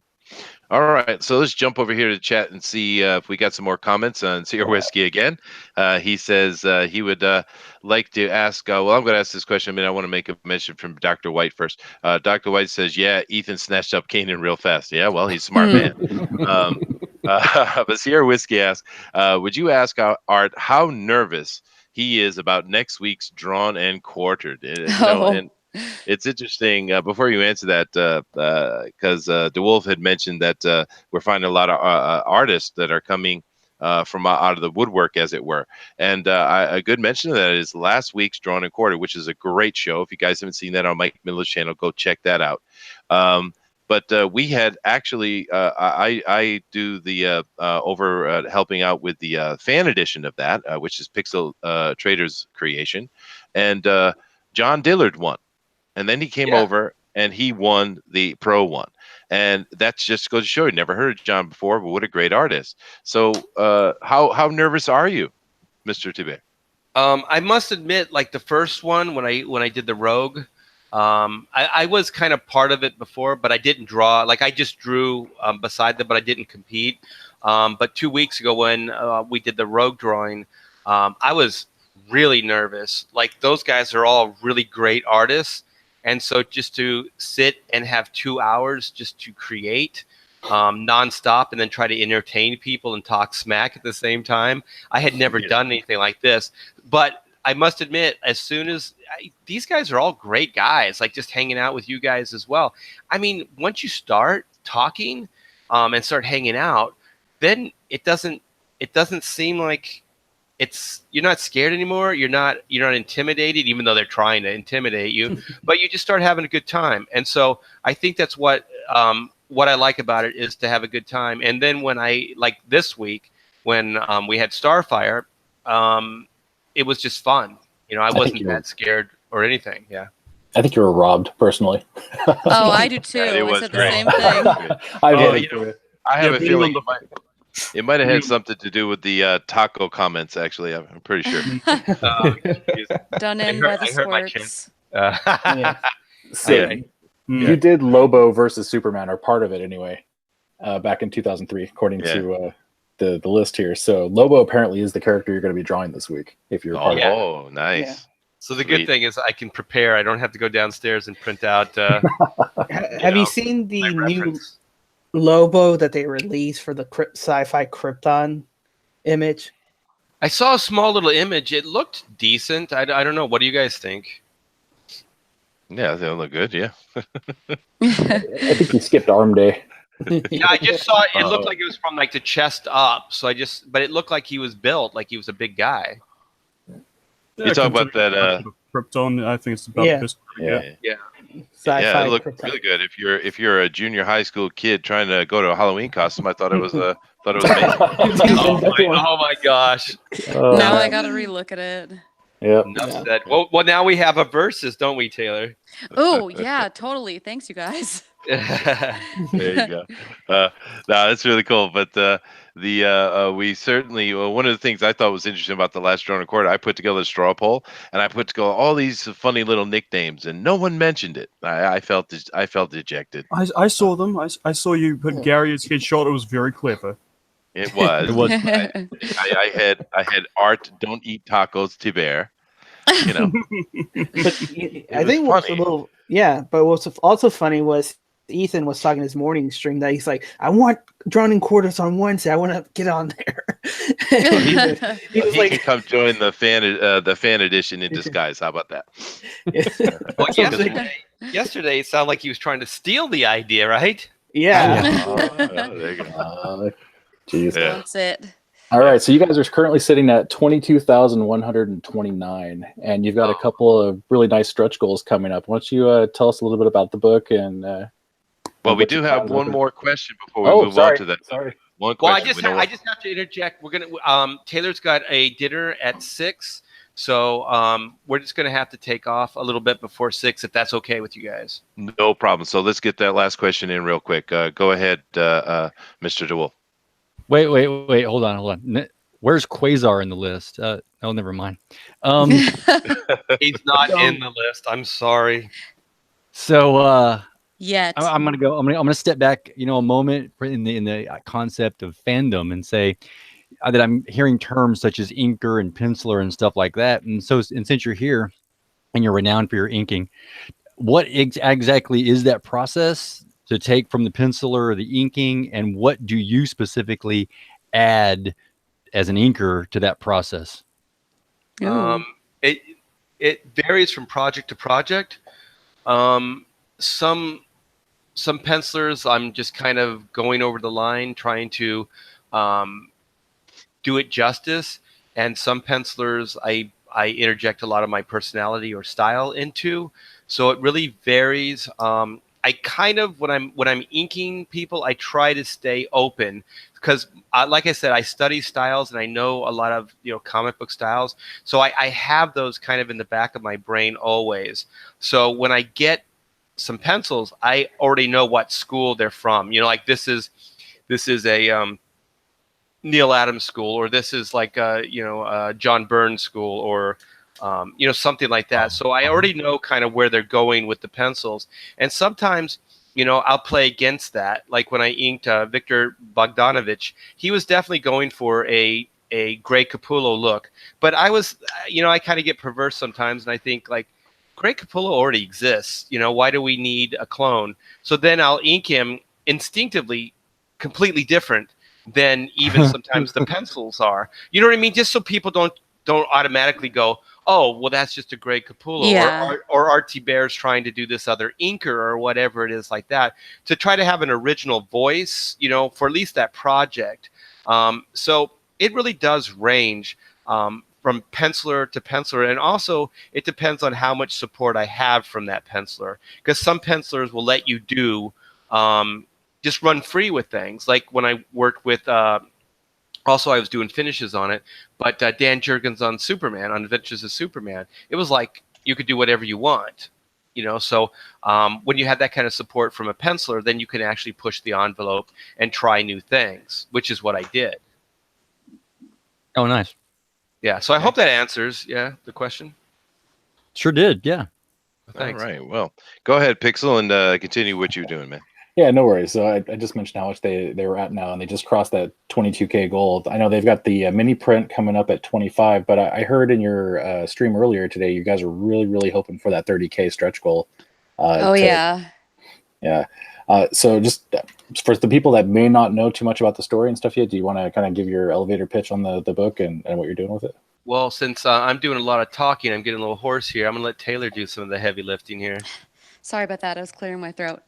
All right, so let's jump over here to chat and see if we got some more comments on Seer Whiskey again. He says he would like to ask, well, I'm going to ask this question, I want to make a mention from Dr. White first. Dr. White says, yeah, Ethan snatched up Kanan real fast. Yeah, well, he's a smart man. But Sierra Whiskey asks, would you ask Art how nervous he is about next week's Drawn and Quartered? And it's interesting. Before you answer that, because DeWolf had mentioned that we're finding a lot of artists that are coming from out of the woodwork, as it were. And a good mention of that is last week's Drawn and Quartered, which is a great show. If you guys haven't seen that on Mike Miller's channel, go check that out. But we had actually, I do the over helping out with the fan edition of that, which is Pixel Trader's creation. And John Dillard won. And then he came over and he won the pro one. And that's just goes to show you, never heard of John before, but what a great artist. So how nervous are you, Mr. Thibert? I must admit, like the first one, when I did the Rogue, I was kind of part of it before, but I didn't draw. Like I just drew beside them, but I didn't compete. But 2 weeks ago when we did the Rogue drawing, I was really nervous. Like those guys are all really great artists. And so just to sit and have 2 hours just to create nonstop and then try to entertain people and talk smack at the same time, I had never done anything like this. But I must admit, as soon as these guys are all great guys, like just hanging out with you guys as well. I mean, once you start talking and start hanging out, then it doesn't seem like you're not scared anymore. You're not intimidated, even though they're trying to intimidate you, but you just start having a good time. And so I think that's what I like about it, is to have a good time. And then when like this week, when we had Starfire, it was just fun. I wasn't that scared or anything. Yeah. I think you were robbed personally. Oh, I do too. I said the same thing. I have a feeling it might have had something to do with the taco comments. Actually, I'm pretty sure. Done in by the sports. You did Lobo versus Superman, or part of it anyway, back in 2003, according to the list here. So Lobo apparently is the character you're going to be drawing this week, if you're part of it. Oh, nice. Yeah. So the good thing is I can prepare. I don't have to go downstairs and print out. Have you seen the new Lobo that they released for the Sci-Fi Krypton image? I saw a small little image. It looked decent. I don't know. What do you guys think? Yeah, they look good. Yeah. I think you skipped arm day. Yeah, I just saw it. It looked like it was from like the chest up. So but it looked like he was built like he was a big guy. You talk about that Krypton. I think it's about this. Yeah. It looked really good. If you're a junior high school kid trying to go to a Halloween costume, I thought it was amazing. Oh my gosh! Now I gotta relook at it. Yeah. Well, now we have a versus, don't we, Taylor? Oh yeah, totally. Thanks, you guys. There you go. No, that's really cool. But we certainly one of the things I thought was interesting about the last Drawn and Quartered, I put together a straw poll and I put together all these funny little nicknames, and no one mentioned it. I felt dejected. I saw them. I saw you put Gary as headshot. It was very clever. It was. It was. I had Art Don't Eat Tacos Thibert. But I think what's a little but what's also funny was Ethan was talking his morning stream that he's like, I want Drawn and Quarters on Wednesday. I want to get on there. he can come join the fan edition in disguise. How about that? Well, yesterday it sounded like he was trying to steal the idea, right? Yeah. There you go. Jeez. Yeah. That's it. All right, so you guys are currently sitting at 22,129, and you've got a couple of really nice stretch goals coming up. Why don't you tell us a little bit about the book? And well, we do have one more question before we move on to that. Sorry. One question. Well, I just have to interject. We're gonna Taylor's got a dinner at 6, so we're just gonna have to take off a little bit before 6, if that's okay with you guys. No problem. So let's get that last question in real quick. Go ahead, Mr. DeWolf. Wait, hold on. Where's Quasar in the list? Oh, never mind. He's not in the list. I'm sorry. So Yet. I'm gonna step back, a moment in the concept of fandom and say that I'm hearing terms such as inker and penciler and stuff like that. And since you're here and you're renowned for your inking, what exactly is that process? to take from the penciler or the inking, and what do you specifically add as an inker to that process? It it varies from project to project. Some pencilers, I'm just kind of going over the line, trying to do it justice, and some pencilers I interject a lot of my personality or style into. So it really varies. I kind of when I'm inking people, I try to stay open because, like I said, I study styles and I know a lot of comic book styles. So I have those kind of in the back of my brain always. So when I get some pencils, I already know what school they're from. Like this is a Neil Adams school, or this is like John Byrne school, or something like that. So I already know kind of where they're going with the pencils, and sometimes I'll play against that. Like when I inked Victor Bogdanovich, he was definitely going for a Grey Capullo look, but I was I kind of get perverse sometimes, and I think like Grey Capullo already exists. Why do we need a clone? So then I'll ink him instinctively completely different than even sometimes the pencils are. You know what I mean? Just so people don't automatically go, oh, well, that's just a Grey Capullo, Yeah. or Art Thibert's trying to do this other inker or whatever it is like that, to try to have an original voice, for at least that project. So it really does range from penciler to penciler, and also it depends on how much support I have from that penciler, because some pencilers will let you do just run free with things. Like when I worked with, also I was doing finishes on it, but Dan Jurgens on Superman, on Adventures of Superman, it was like you could do whatever you want, So when you have that kind of support from a penciler, then you can actually push the envelope and try new things, which is what I did. Oh, nice. Yeah, so I hope that answers the question. Sure did. Yeah. Thanks. All right. Well, go ahead, Pixel, and continue what you're doing, man. Yeah, no worries. So I just mentioned how much they were at now, and they just crossed that 22K goal. I know they've got the mini print coming up at 25, but I heard in your stream earlier today, you guys are really, really hoping for that 30K stretch goal. Yeah. Yeah. So just for the people that may not know too much about the story and stuff yet, do you want to kind of give your elevator pitch on the book and what you're doing with it? Well, since I'm doing a lot of talking, I'm getting a little hoarse here. I'm going to let Taylor do some of the heavy lifting here. Sorry about that. I was clearing my throat.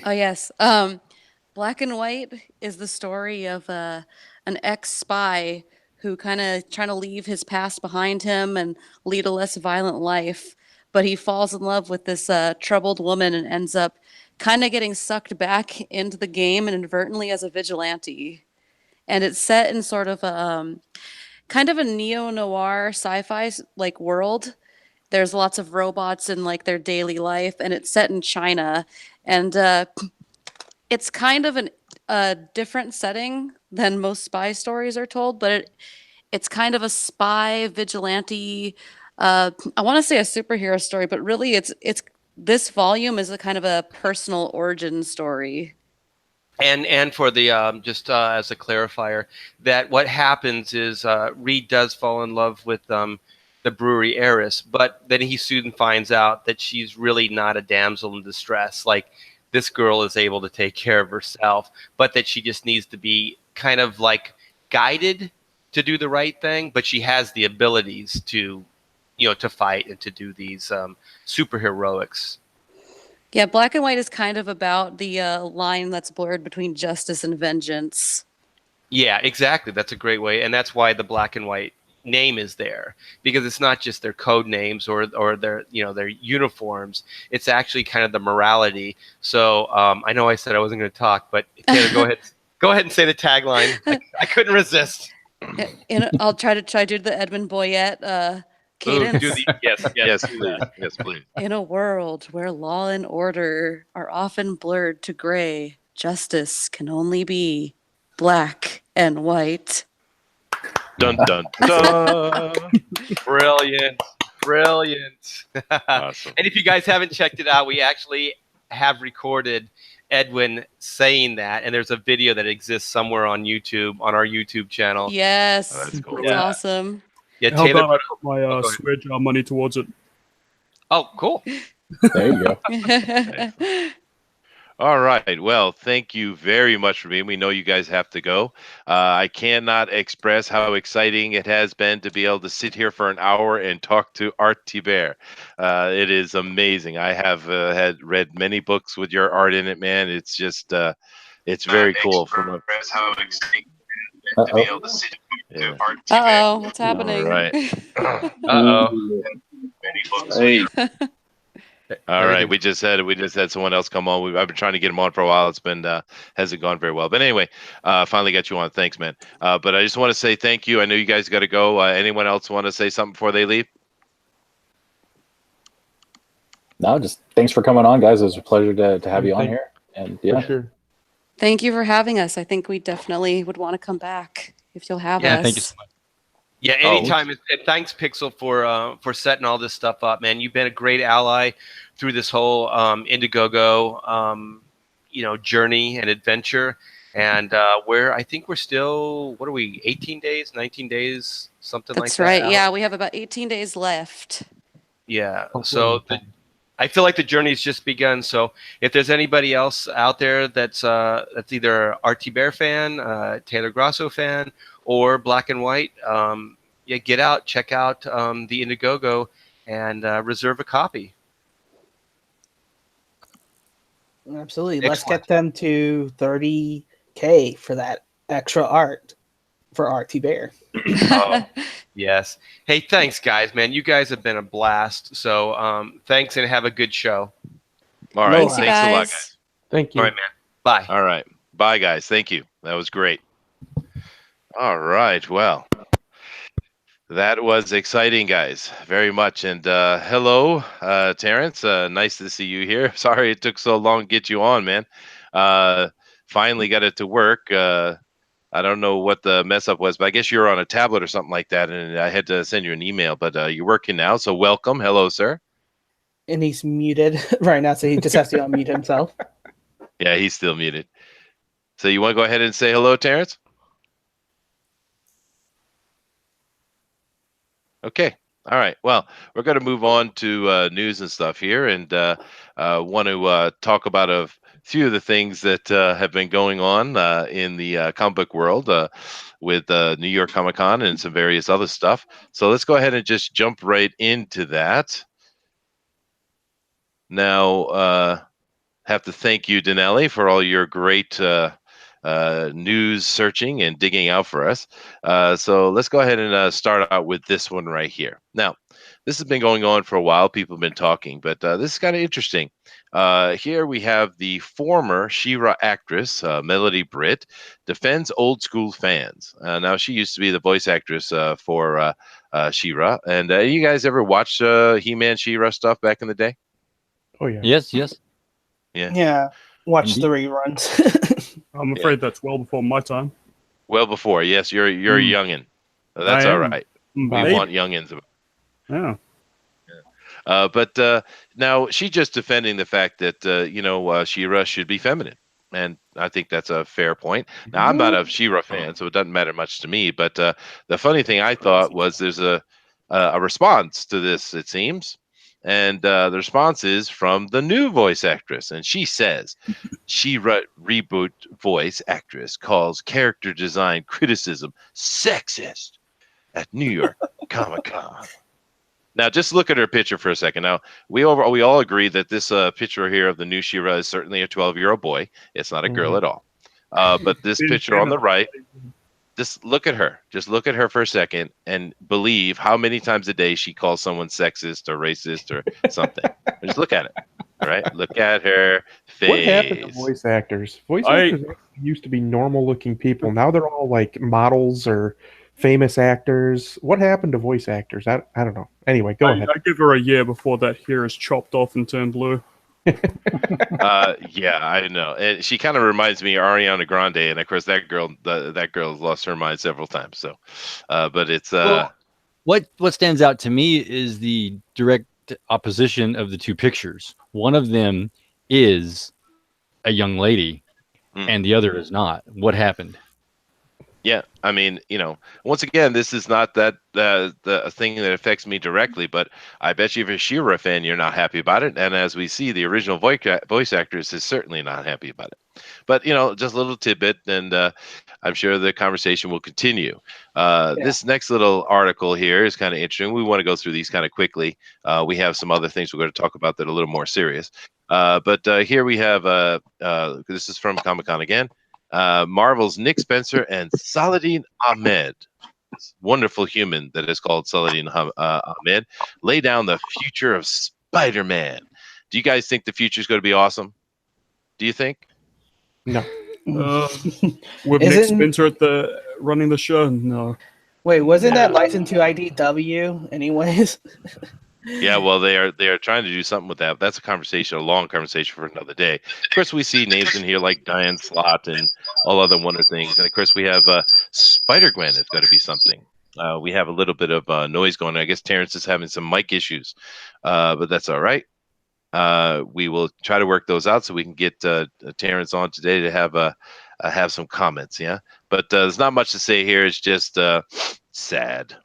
Oh, yes. Black and White is the story of an ex-spy who kind of trying to leave his past behind him and lead a less violent life. But he falls in love with this troubled woman and ends up kind of getting sucked back into the game inadvertently as a vigilante. And it's set in sort of a kind of a neo-noir sci-fi like world. There's lots of robots in like their daily life, and it's set in China, and it's kind of a different setting than most spy stories are told, but it's kind of a spy vigilante. I want to say a superhero story, but really, it's this volume is a kind of a personal origin story. And for the just as a clarifier, that what happens is Reed does fall in love with the brewery heiress, but then he soon finds out that she's really not a damsel in distress. Like, this girl is able to take care of herself, but that she just needs to be kind of like guided to do the right thing. But she has the abilities to, to fight and to do these superheroics. Yeah, Black and White is kind of about the line that's blurred between justice and vengeance. Yeah, exactly. That's a great way, and that's why the Black and White name is there, because it's not just their code names or their their uniforms. It's actually kind of the morality. So I know I said I wasn't going to talk, but Taylor, go ahead and say the tagline. I couldn't resist. I'll try to do the Edmund Boyette cadence. Yes, please. In a world where law and order are often blurred to gray, justice can only be black and white. Dun dun dun. Brilliant. Awesome. And if you guys haven't checked it out, we actually have recorded Edwin saying that, and there's a video that exists somewhere on YouTube, on our YouTube channel. Yes, Oh, that's cool. it's awesome. Yeah, How Taylor. about I put my swear jar money towards it? Oh, cool. There you go. All right. Well, thank you very much for being. We know you guys have to go. I cannot express how exciting it has been to be able to sit here for an hour and talk to Art Thibert. It is amazing. I have had read many books with your art in it, man. It's just, it's very cool. Express how exciting to be able to sit here to Art Thibert. Uh-oh, what's All happening? right. Uh-oh. Many books Hey, All right, we just had someone else come on. I've been trying to get him on for a while. It's been hasn't gone very well, but anyway, finally got you on. Thanks, man. But I just want to say thank you. I know you guys got to go. Anyone else want to say something before they leave? No, just thanks for coming on, guys. It was a pleasure to have you on here. And yeah, For sure. Thank you for having us. I think we definitely would want to come back if you'll have Yeah, us. Thank you so much. Yeah, anytime. And thanks, Pixel, for setting all this stuff up, man. You've been a great ally through this whole Indiegogo, journey and adventure. And I think we're still, what are we, 18 days, 19 days, something like that? That's right. Yeah, we have about 18 days left. Yeah. So I feel like the journey's just begun. So if there's anybody else out there that's either Art Thibert fan, Taylor Grosso fan, or Black and White, get out, check out the Indiegogo, and reserve a copy. Absolutely. Excellent. Let's get them to 30K for that extra art for Art Thibert. Oh, yes. Hey, thanks, guys, man. You guys have been a blast. So thanks, and have a good show. All right. Thanks, Thanks you a lot, guys. guys. Thank you. All right, man. Bye. All right. Bye, guys. Thank you. That was great. All right. Well, that was exciting, guys. Very much. And hello, Terrence. Nice to see you here. Sorry it took so long to get you on, man. Finally got it to work. I don't know what the mess up was, but I guess you were on a tablet or something like that, and I had to send you an email. But you're working now, so welcome. Hello, sir. And he's muted right now, so he just has to unmute himself. Yeah, he's still muted. So you want to go ahead and say hello, Terrence? Okay. All right. Well, we're going to move on to news and stuff here, and want to talk about a few of the things that have been going on in the comic book world with New York Comic Con and some various other stuff. So let's go ahead and just jump right into that. Now, have to thank you, Denelli, for all your great news searching and digging out for us. So let's go ahead and start out with this one right here. Now, this has been going on for a while. People have been talking, but this is kind of interesting. Here we have the former She-Ra actress, Melody Britt, defends old school fans. Now, she used to be the voice actress for She-Ra. And you guys ever watched He-Man She-Ra stuff back in the day? Oh yeah. Yes, yes. Yeah. Yeah. Watch Indeed. the reruns. I'm afraid that's well before my time. Well before. Yes, you're a youngin. That's I all am. right. Babe. We want youngins. Yeah. But now she's just defending the fact that She-Ra should be feminine, and I think that's a fair point. Now I'm not a She-Ra fan, so it doesn't matter much to me. But the funny thing I thought was there's a response to this, it seems, and the response is from the new voice actress, and she says, She-Ra reboot voice actress calls character design criticism sexist at New York Comic Con. Now, just look at her picture for a second. Now, we all agree that this picture here of the new She-Ra is certainly a 12-year-old boy. It's not a girl at all. But this picture on the right, just look at her. Just look at her for a second and believe how many times a day she calls someone sexist or racist or something. Just look at it. All right? Look at her face. What happened to voice actors? Voice actors used to be normal-looking people. Now they're all like models or famous actors. What happened to voice actors? I don't know. Anyway, go ahead. I give her a year before that hair is chopped off and turned blue. Yeah, I know. And she kind of reminds me of Ariana Grande, and of course that girl lost her mind several times. So, but it's What stands out to me is the direct opposition of the two pictures. One of them is a young lady, and the other is not. What happened? Yeah, I mean, once again, this is not that the thing that affects me directly, but I bet you if you're a She-Ra fan, you're not happy about it. And as we see, the original voice actress is certainly not happy about it. But just a little tidbit, and I'm sure the conversation will continue. This next little article here is kind of interesting. We want to go through these kind of quickly. We have some other things we're going to talk about that are a little more serious. But here we have this is from Comic-Con again. Marvel's Nick Spencer and Saladin Ahmed, this wonderful human that is called Saladin Ahmed, lay down the future of Spider-Man. Do you guys think the future is going to be awesome? Do you think? No. With Nick Spencer running the show, no. Wait, wasn't that licensed to IDW anyways? Yeah, well, they are trying to do something with that. That's a long conversation for another day. Of course, we see names in here like Diane Slott and all other wonder things. And of course, we have Spider-Gwen is going to be something. We have a little bit of noise going on. I guess Terrence is having some mic issues, but that's all right. We will try to work those out so we can get Terrence on today to have some comments. Yeah, but there's not much to say here. It's just sad.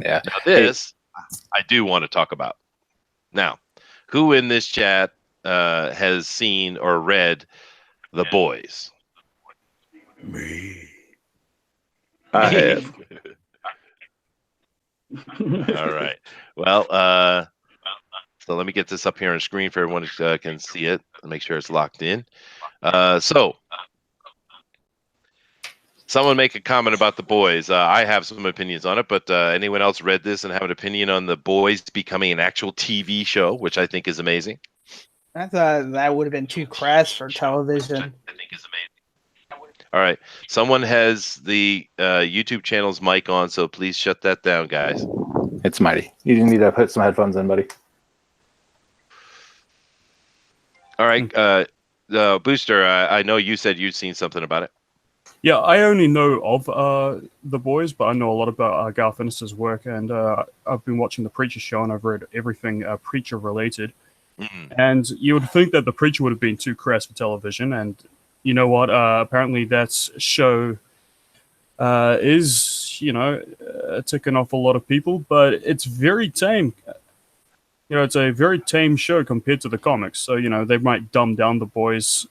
Yeah. Now this I do want to talk about. Now, who in this chat has seen or read The Boys? Me. I have. All right. Well, so let me get this up here on screen for everyone who can see it. Make sure it's locked in. So someone make a comment about The Boys. I have some opinions on it, but anyone else read this and have an opinion on The Boys becoming an actual TV show, which I think is amazing? I thought that would have been too crass for television. I think is amazing. All right. Someone has the YouTube channel's mic on, so please shut that down, guys. It's mighty. You need to put some headphones in, buddy. All right. Booster, I know you said you'd seen something about it. Yeah, I only know of The Boys, but I know a lot about Garth Ennis's work, and I've been watching The Preacher show, and I've read everything Preacher-related. Mm-hmm. And you would think that The Preacher would have been too crass for television, and you know what? Apparently that show is, ticking off a lot of people, but it's very tame. It's a very tame show compared to the comics. So, they might dumb down The Boys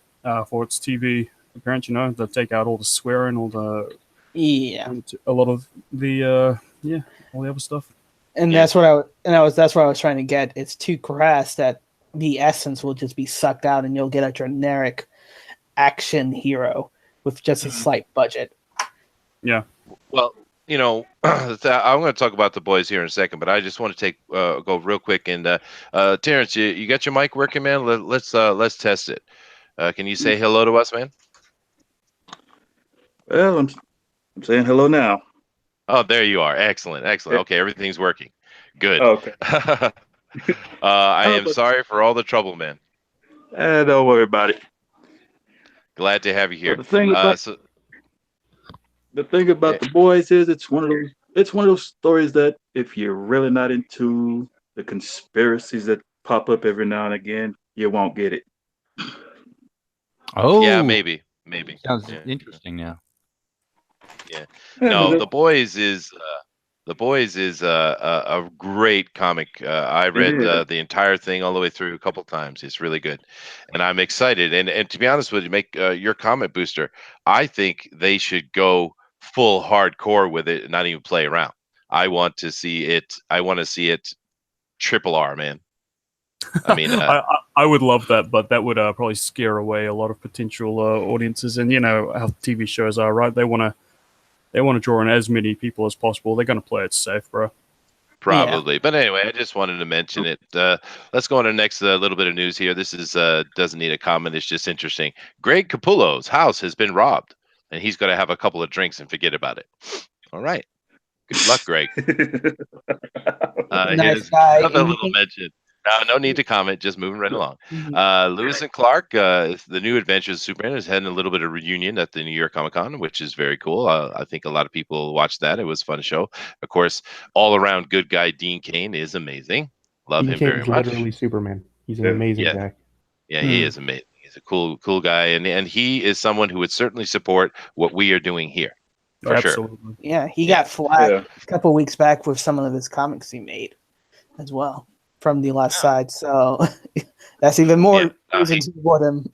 for its TV appearance, they'll take out all the swearing, all the and a lot of the all the other stuff. And that's what that's what I was trying to get. It's too crass that the essence will just be sucked out, and you'll get a generic action hero with just a slight budget. Yeah. Well, I'm going to talk about The Boys here in a second, but I just want to go real quick and Terrence, you got your mic working, man? Let's test it. Can you say hello to us, man? Well, I'm saying hello now. Oh, there you are. Excellent. Okay, everything's working. Good. Okay. I am sorry for all the trouble, man. Don't worry about it. Glad to have you here. The thing about The Boys is it's one of those stories that if you're really not into the conspiracies that pop up every now and again, you won't get it. Oh, yeah, maybe. Sounds interesting now. Yeah. No, The Boys is a great comic. I read the entire thing all the way through a couple times. It's really good, and I'm excited. And to be honest with you, make your comment, Booster. I think they should go full hardcore with it and not even play around. I want to see it. I want to see it triple R, man. I mean, I would love that, but that would probably scare away a lot of potential audiences. And how TV shows are, right? They want to draw in as many people as possible. They're going to play it safe, bro. Probably. Yeah. But anyway, I just wanted to mention it. Let's go on to the next little bit of news here. This is doesn't need a comment. It's just interesting. Greg Capullo's house has been robbed, and he's going to have a couple of drinks and forget about it. All right. Good luck, Greg. Nice guy. Another little mention. No need to comment. Just moving right along. Lewis and Clark, the New Adventures of Superman, is having a little bit of reunion at the New York Comic Con, which is very cool. I think a lot of people watched that. It was a fun show. Of course, all around good guy Dean Cain is amazing. Love him very much. Literally Superman. He's an amazing guy. Yeah, he is amazing. He's a cool guy, and he is someone who would certainly support what we are doing here. For sure. Absolutely. Yeah, he Yeah. got flagged Yeah. a couple weeks back with some of his comics he made as well from the left side. So that's even more Yeah, reason to support him.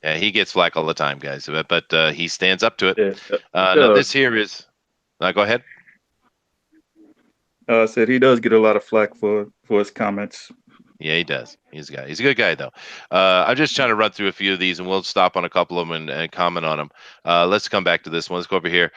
Yeah, he gets flack all the time, guys, but he stands up to it. Yeah. Now this here is. Go ahead. I said he does get a lot of flack for his comments. Yeah, he does. He's a good guy, though. I'm just trying to run through a few of these, and we'll stop on a couple of them and comment on them. Let's come back to this one. Let's go over here.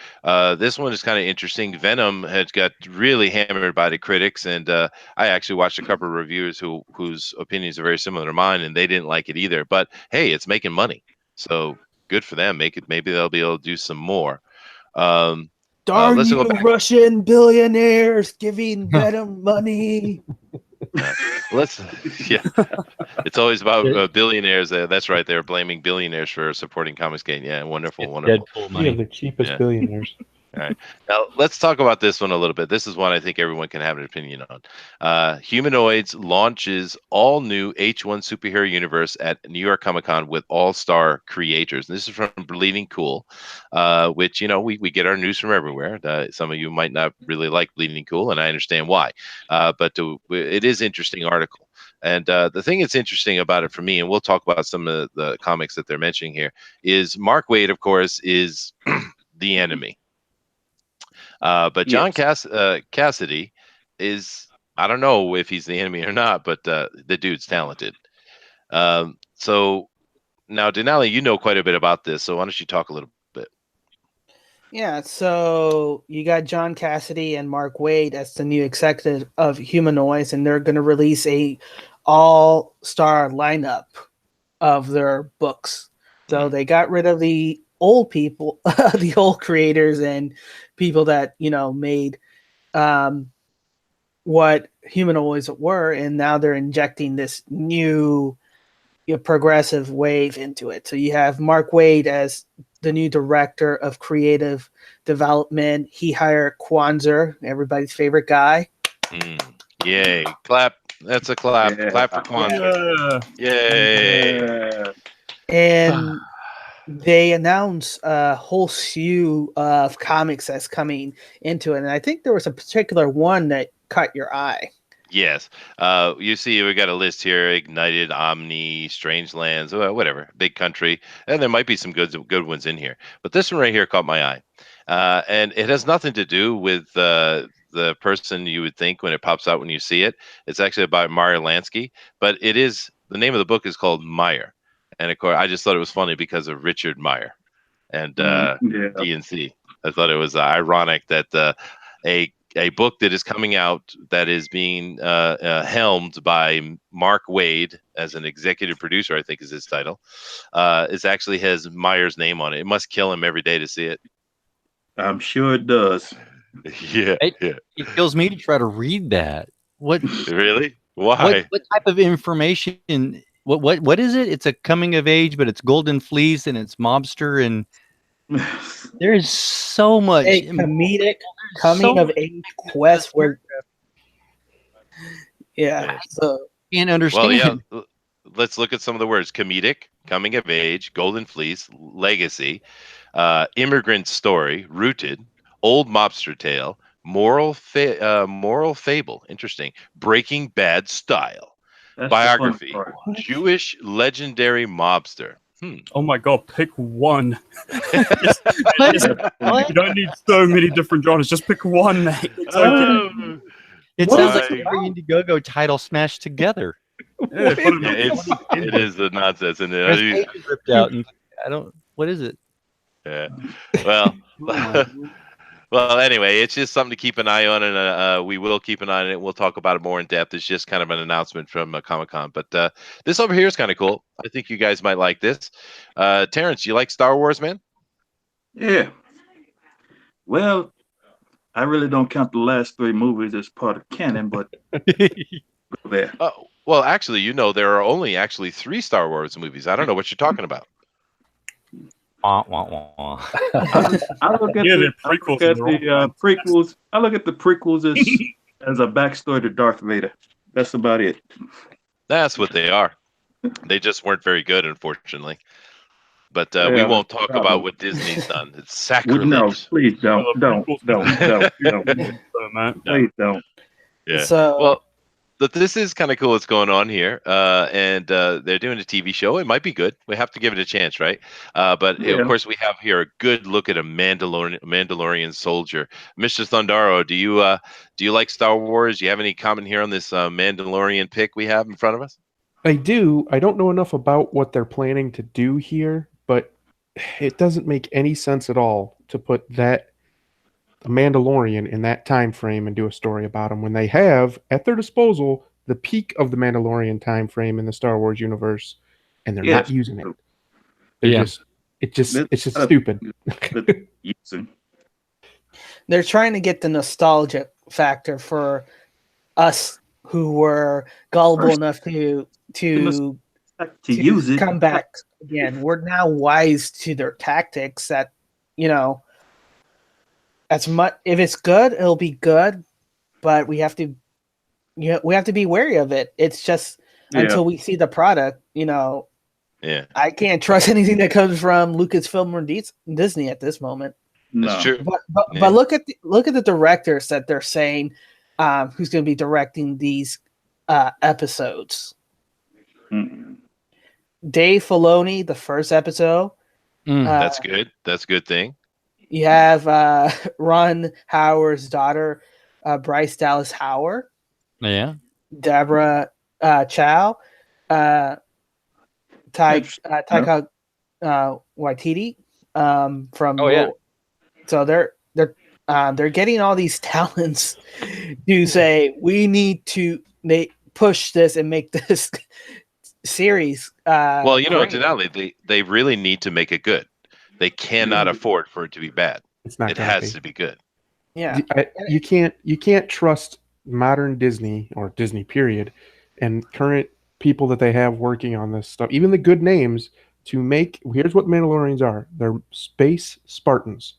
This one is kind of interesting. Venom has got really hammered by the critics, and I actually watched a couple of reviewers whose opinions are very similar to mine, and they didn't like it either. But hey, it's making money, so good for them. Maybe they'll be able to do some more. Darn let's you, go back. Russian billionaires giving Venom money. Yeah, it's always about billionaires. That's right. They're blaming billionaires for supporting Comicsgate. Yeah, wonderful. Deadpool money. Yeah, the cheapest Yeah. billionaires. All right. Now let's talk about this one a little bit. This is one I think everyone can have an opinion on. Humanoids launches all new H1 superhero universe at New York Comic Con with all-star creators. And this is from Bleeding Cool, which we get our news from everywhere. Some of you might not really like Bleeding Cool, and I understand why. But it is an interesting article. And the thing that's interesting about it for me, and we'll talk about some of the comics that they're mentioning here, is Mark Waid, of course, is the enemy. But John Cassidy is, I don't know if he's the enemy or not, but the dude's talented. So now, Denali, you know quite a bit about this, so why don't you talk a little bit? Yeah, so you got John Cassidy and Mark Waid as the new executive of Humanoids, and they're going to release a all-star lineup of their books. So they got rid of the old people, the old creators and people that made what Humanoids were, and now they're injecting this new progressive wave into it. So you have Mark Waid as the new director of creative development. He hired Kwanzaa, everybody's favorite guy. Yay! Clap. That's a clap. Yeah. Clap for Kwanzaa. Yay! Yeah. And they announced a whole slew of comics that's coming into it. And I think there was a particular one that caught your eye. Yes. You see, we got a list here: Ignited, Omni, Strange Lands, whatever, Big Country, and there might be some good ones in here. But this one right here caught my eye, and it has nothing to do with the person you would think when it pops out when you see it. It's actually about Meyer Lansky, but it is the name of the book is called Meyer, and of course, I just thought it was funny because of Richard Meyer and DNC. I thought it was ironic that a book that is coming out that is being helmed by Mark Waid as an executive producer, I think is his title, is actually has Meyer's name on it. It must kill him every day to see it. I'm sure it does. Yeah. It kills me to try to read that. What Really? Why? What type of information? What is it? It's a coming of age, but it's Golden Fleece and it's mobster, and there's so much comedic coming of age quest where so can't understand. Well, yeah. Let's look at some of the words: comedic, coming of age, Golden Fleece, legacy, immigrant story, rooted, old mobster tale, moral fable, interesting, Breaking Bad style, That's biography, the fun part. Jewish legendary mobster. Oh my god, pick one. What? You don't need so many different genres. Just pick one, mate. It's okay. It sounds like every Indiegogo title smashed together. Yeah, put it in. It is the nonsense, and There's pages ripped out, and I don't. What is it? yeah. Well, well. Anyway, it's just something to keep an eye on, and we will keep an eye on it. We'll talk about it more in depth. It's just kind of an announcement from Comic-Con, but this over here is kind of cool. I think you guys might like this. Terrence, you like Star Wars, man? Yeah. Well, I really don't count the last 3 movies as part of canon, but go there. Well, actually, there are only 3 Star Wars movies. I don't know what you're talking about. Wah, wah, wah. I look at the prequels. I look at the prequels as a backstory to Darth Vader. That's about it. That's what they are. They just weren't very good, unfortunately. But Yeah, we that's won't the talk problem. about what Disney's done. It's No, sacrilege. please Well, don't, the don't, prequels don't, were don't. so, man. Please don't. Yeah. So Well, but this is kind of cool what's going on here. And they're doing a TV show. It might be good. We have to give it a chance, right? But of Yeah. course, we have here a good look at a Mandalorian soldier. Mr. Thundaro, do you like Star Wars? Do you have any comment here on this Mandalorian pick we have in front of us? I do. I don't know enough about what they're planning to do here, but it doesn't make any sense at all to put that Mandalorian in that time frame and do a story about him when they have at their disposal the peak of the Mandalorian time frame in the Star Wars universe, and they're not Yes. using it. They're Yeah. it's just stupid. Using. they're trying to get the nostalgia factor for us who were gullible First, enough to use it. come back again. We're now wise to their tactics that, as much if it's good, it'll be good, but we have to be wary of it. It's just until we see the product, Yeah, I can't trust anything that comes from Lucasfilm or Disney at this moment. that's No. true. But Yeah. look at the directors that they're saying who's going to be directing these episodes. Mm-mm. Dave Filoni, the first episode. That's good. That's a good thing. You have Ron Howard's daughter, Bryce Dallas Howard, Yeah. Deborah Chow, Taika Waititi from. Oh, yeah. So they're getting all these talents to say we need to push this and make this series. Well, great. Denali, they really need to make it good. They cannot afford for it to be bad. It's not. It gonna has be. to be good. Yeah, You can't trust modern Disney or Disney period and current people that they have working on this stuff, even the good names, to make. Here's what Mandalorians are. They're space Spartans.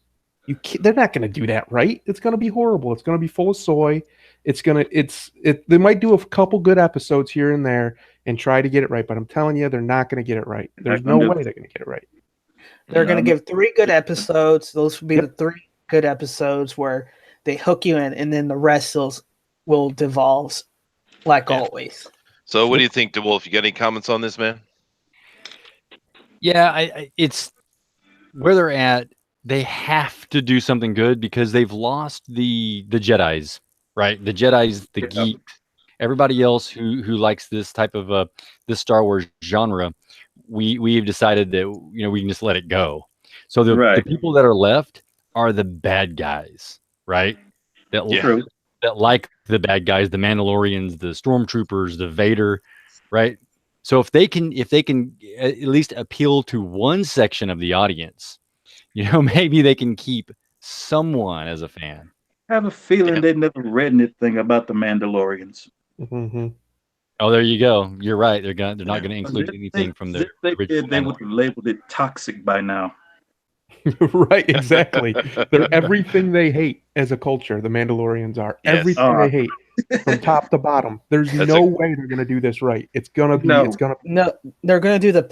They're not going to do that right. It's going to be horrible. It's going to be full of soy. They might do a couple good episodes here and there and try to get it right, but I'm telling you, they're not going to get it right. There's no way they're going to get it right. they're going to give 3 good episodes. Those will be the 3 good episodes where they hook you in, and then the rest will devolve like always. So, what do you think, DeWolf? You got any comments on this, man? Yeah, it's where they're at. They have to do something good because they've lost the Jedis, right? The Jedis, the geeks, everybody else who likes this type of this Star Wars genre. We've decided that we can just let it go. So the people that are left are the bad guys, right? That like the bad guys, the Mandalorians, the Stormtroopers, the Vader, right? So if they can at least appeal to one section of the audience, maybe they can keep someone as a fan. I have a feeling they've never read anything about the Mandalorians. Mm-hmm. Oh, there you go. You're right. They're not going to include anything from the original. They would have labeled it toxic by now. Right, exactly. They're everything they hate as a culture. The Mandalorians are everything they hate from top to bottom. There's no way they're going to do this right. It's gonna be. No, they're going to do the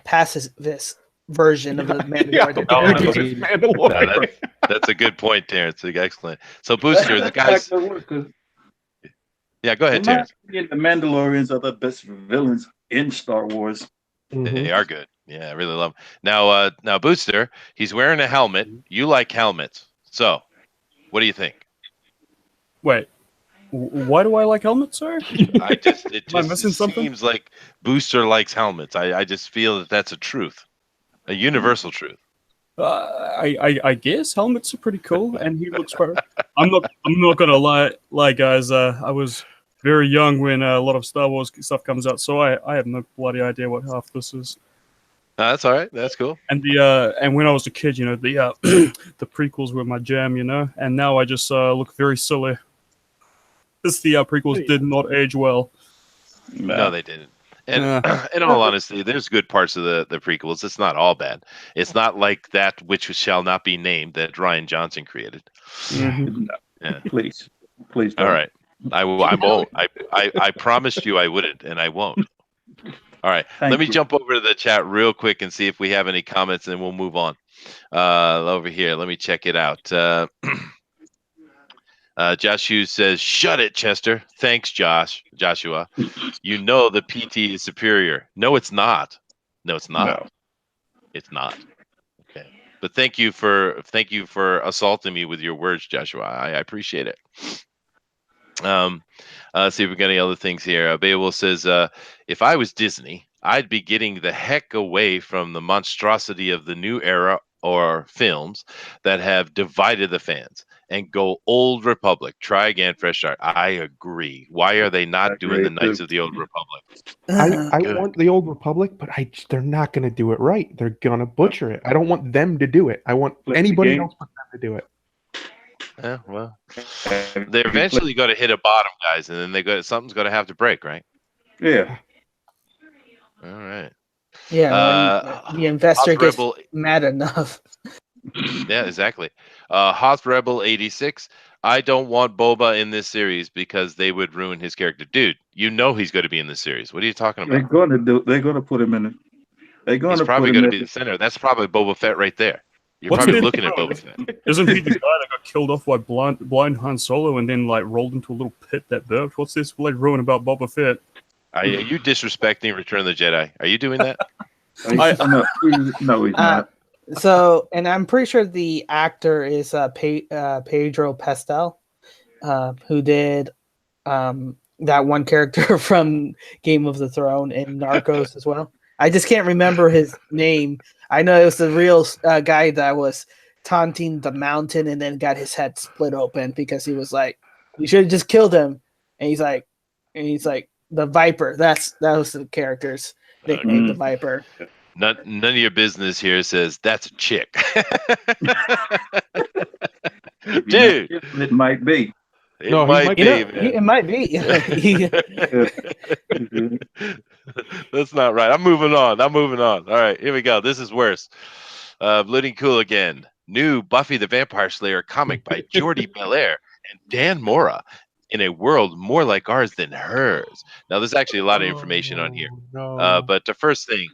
pacifist version of the Mandalorian. That's a good point, Terrence. Excellent. So, Booster, the guys. Yeah, go ahead, Terrence. The Mandalorians are the best villains in Star Wars. They are good. Yeah, I really love them. Now, Booster, he's wearing a helmet. You like helmets. So, what do you think? Wait, why do I like helmets, sir? It seems like Booster likes helmets. I just feel that that's a truth, a universal truth. I guess helmets are pretty cool, and he looks better. I'm not gonna lie, guys. I was very young when a lot of Star Wars stuff comes out, so I have no bloody idea what half this is. That's all right. That's cool. And and when I was a kid, the the prequels were my jam, and now I just look very silly. Because the prequels did not age well. No, they didn't. And in all honesty, there's good parts of the prequels. It's not all bad. It's not like that which shall not be named that Rian Johnson created. Mm-hmm. Yeah. Please. All right. I won't. I promised you I wouldn't, and I won't. All right. Thank Let me you. jump over to the chat real quick and see if we have any comments, and we'll move on. Over here, let me check it out. Josh Hughes says, "Shut it, Chester." Thanks, Joshua. You know the PT is superior. No, it's not. No, it's not. No. It's not. Okay. But thank you for assaulting me with your words, Joshua. I appreciate it. See if we got any other things here. Beowulf says, if I was Disney, I'd be getting the heck away from the monstrosity of the new era or films that have divided the fans and go Old Republic. Try again, fresh start. I agree. Why are they not doing the Knights of the Old Republic? I want the Old Republic, but they're not going to do it right. They're going to butcher it. I don't want them to do it. I want anybody else but them to do it. Yeah, well, they're eventually going to hit a bottom, guys, and then something's going to have to break, right? Yeah. All right. Yeah, when the investor Hoth gets Rebel, mad enough. yeah, exactly. Hoth Rebel 86. I don't want Boba in this series because they would ruin his character. Dude, you know he's going to be in this series. What are you talking They're about? going to put him in it. They're going He's to probably put him going to in be the center. That's probably Boba Fett right there. You're What's probably the- looking at Boba Fett. Isn't he the guy that got killed off by blind Han Solo and then like rolled into a little pit that burped? What's this like ruin about Boba Fett? Are you disrespecting Return of the Jedi? Are you doing that? No, he's not. So, and I'm pretty sure the actor is Pedro Pascal, who did that one character from Game of the Throne and Narcos as well. I just can't remember his name. I know it was the real guy that was taunting the mountain and then got his head split open because he was like, "You should have just killed him." And he's like, the Viper. That was the character's nickname, the Viper. None of your business here says that's a chick. Dude, It might be. It No, might he be, might man. It might be. That's not right. I'm moving on. All right, here we go. This is worse. Bloody cool again. New Buffy the Vampire Slayer comic by Jordi Belair and Dan Mora in a world more like ours than hers. Now, there's actually a lot of information on here. No. But the first thing,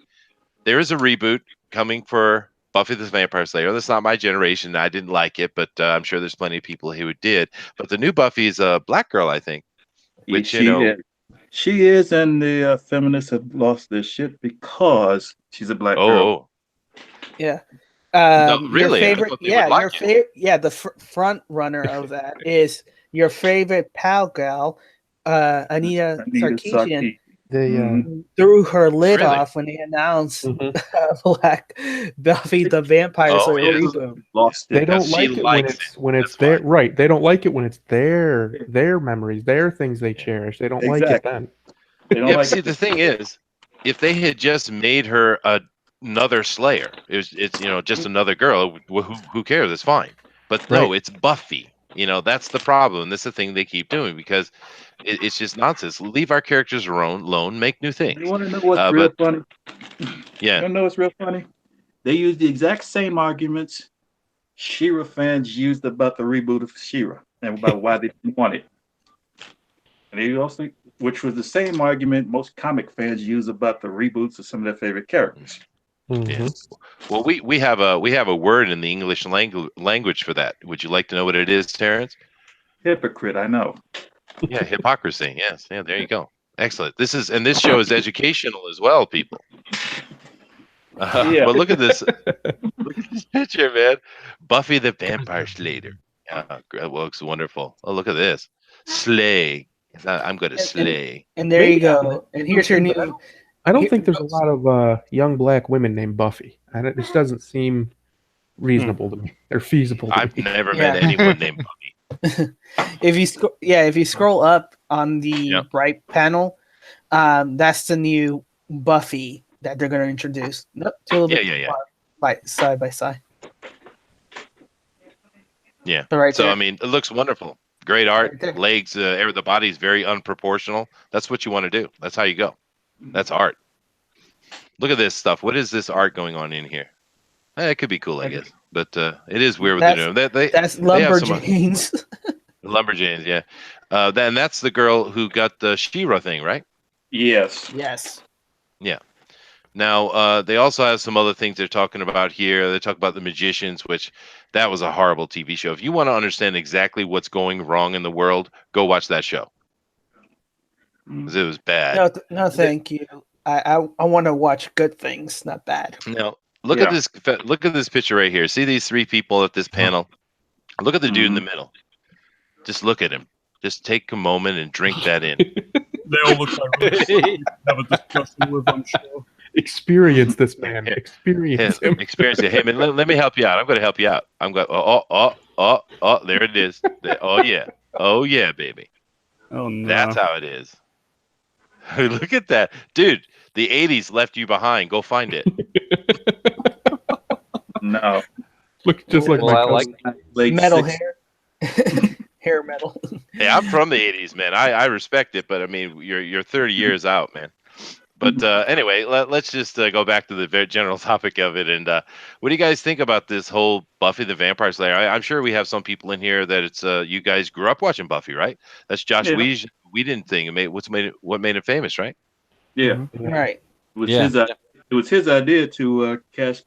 there is a reboot coming for Buffy the Vampire Slayer. That's not my generation. I didn't like it, but I'm sure there's plenty of people who did. But the new Buffy is a black girl, I think. Which, she is, and the feminists have lost their shit because she's a black girl. Yeah. No, really? Your I favorite, thought they would like it. the front runner of that is your favorite pal gal, Anita Sarkeesian. They Threw her lid Really? off when they announced Black Buffy the Vampire Slayer yes. reboot. Lost they it. don't She like it when likes it's it. when it's That's their why. right. They don't like it when it's their memories, their things they cherish. They don't like it Exactly. then. They don't Yeah, but like see, it. the thing is, if they had just made her another Slayer, it's just another girl. Who cares? It's fine. But no, Right. it's Buffy. That's the problem. That's the thing they keep doing because it's just nonsense. Leave our characters alone. Make new things. You want to know what's real but funny? yeah, You want to know what's real funny? They use the exact same arguments She-Ra fans used about the reboot of She-Ra and about why they didn't want it. And they also, which was the same argument most comic fans use about the reboots of some of their favorite characters. yeah. Well, we have a word in the English language for that. Would you like to know what it is, Terrence? Hypocrite, I know. Yeah, hypocrisy. Yes. Yeah. There you go. Excellent. This show is educational as well, people. Yeah. But look at this. Look at this picture, man. Buffy the Vampire Slayer. Yeah, it looks wonderful. Oh, look at this. Slay. I'm going to slay. And there you go. And here's your new. I don't think there's a lot of young black women named Buffy. This doesn't seem reasonable to me. They're feasible to I've me. never met anyone named Buffy. If you scroll up on the right panel, that's the new Buffy that they're going to introduce. Nope, a little bit side by side. Yeah. So right So there. I mean, it looks wonderful. Great art. Right there. Legs, the body's very unproportional. That's what you want to do. That's how you go. That's art. Look at this stuff. What is this art going on in here? It could be cool, I guess. But it is weird what they're doing. That's Lumberjanes. Lumberjanes, yeah. And that's the girl who got the She-Ra thing, right? Yes. Yes. Yeah. Now, they also have some other things they're talking about here. They talk about The Magicians, which that was a horrible TV show. If you want to understand exactly what's going wrong in the world, go watch that show. 'Cause it was bad. No, thank you. I want to watch good things, not bad. Now, look Yeah. at this. Look at this picture right here. See these three people at this panel? Look at the dude in the middle. Just look at him. Just take a moment and drink that in. They all look like really smart people to have a discussion with, I'm sure. Experience this man. Here. Experience him. Experience it. Hey man, let me help you out. I'm going to help you out. I'm going. There it is. Oh yeah, baby. Oh no. That's how it is. Look at that, dude. The '80s left you behind. Go find it. No. Look just like Well, my I like cousin. Late Metal six- hair. Hair metal. Hey, I'm from the '80s, man. I respect it, but I mean, you're 30 years out, man. But anyway, let's just go back to the very general topic of it. And what do you guys think about this whole Buffy the Vampire Slayer? I'm sure we have some people in here that it's you guys grew up watching Buffy, right? That's Josh Yeah. Whedon thing. What made it famous, right? Yeah. Right. It was Yeah. his idea to cast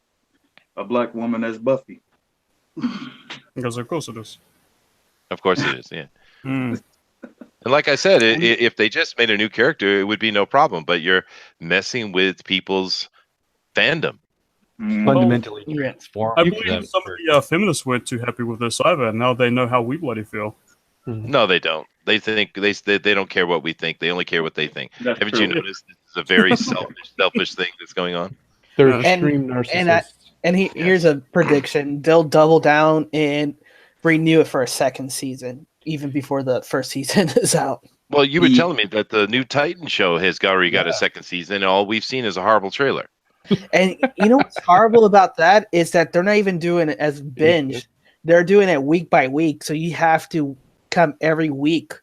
a black woman as Buffy. Because of course it is. Of course it is. Yeah. Mm. And like I said, if they just made a new character, it would be no problem. But you're messing with people's fandom. Fundamentally Yeah. transform I them believe some for- of the feminists weren't too happy with this either. Now they know how we bloody feel. No, they don't. They think they don't care what we think. They only care what they think. That's Haven't true. you noticed this is a very selfish thing that's going on? They're And- extreme narcissists. Here's a prediction: they'll double down and renew it for a second season, even before the first season is out. Well, you were Yeah. telling me that the new Titan show has already got a second season, and all we've seen is a horrible trailer. And you know what's horrible about that is that they're not even doing it as binge; they're doing it week by week. So you have to come every week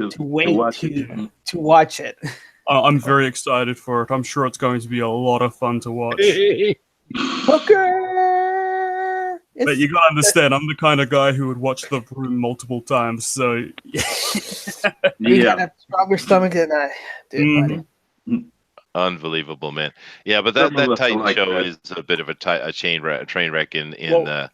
to wait watch to it. watch it. I'm very excited for it. I'm sure it's going to be a lot of fun to watch. Hooker. But you gotta understand, I'm the kind of guy who would watch The Room multiple times. So You Yeah. got a stronger stomach than I do, buddy. Unbelievable, man. Yeah, but that Some of us Titan are like show that. is a bit of a train wreck in Well,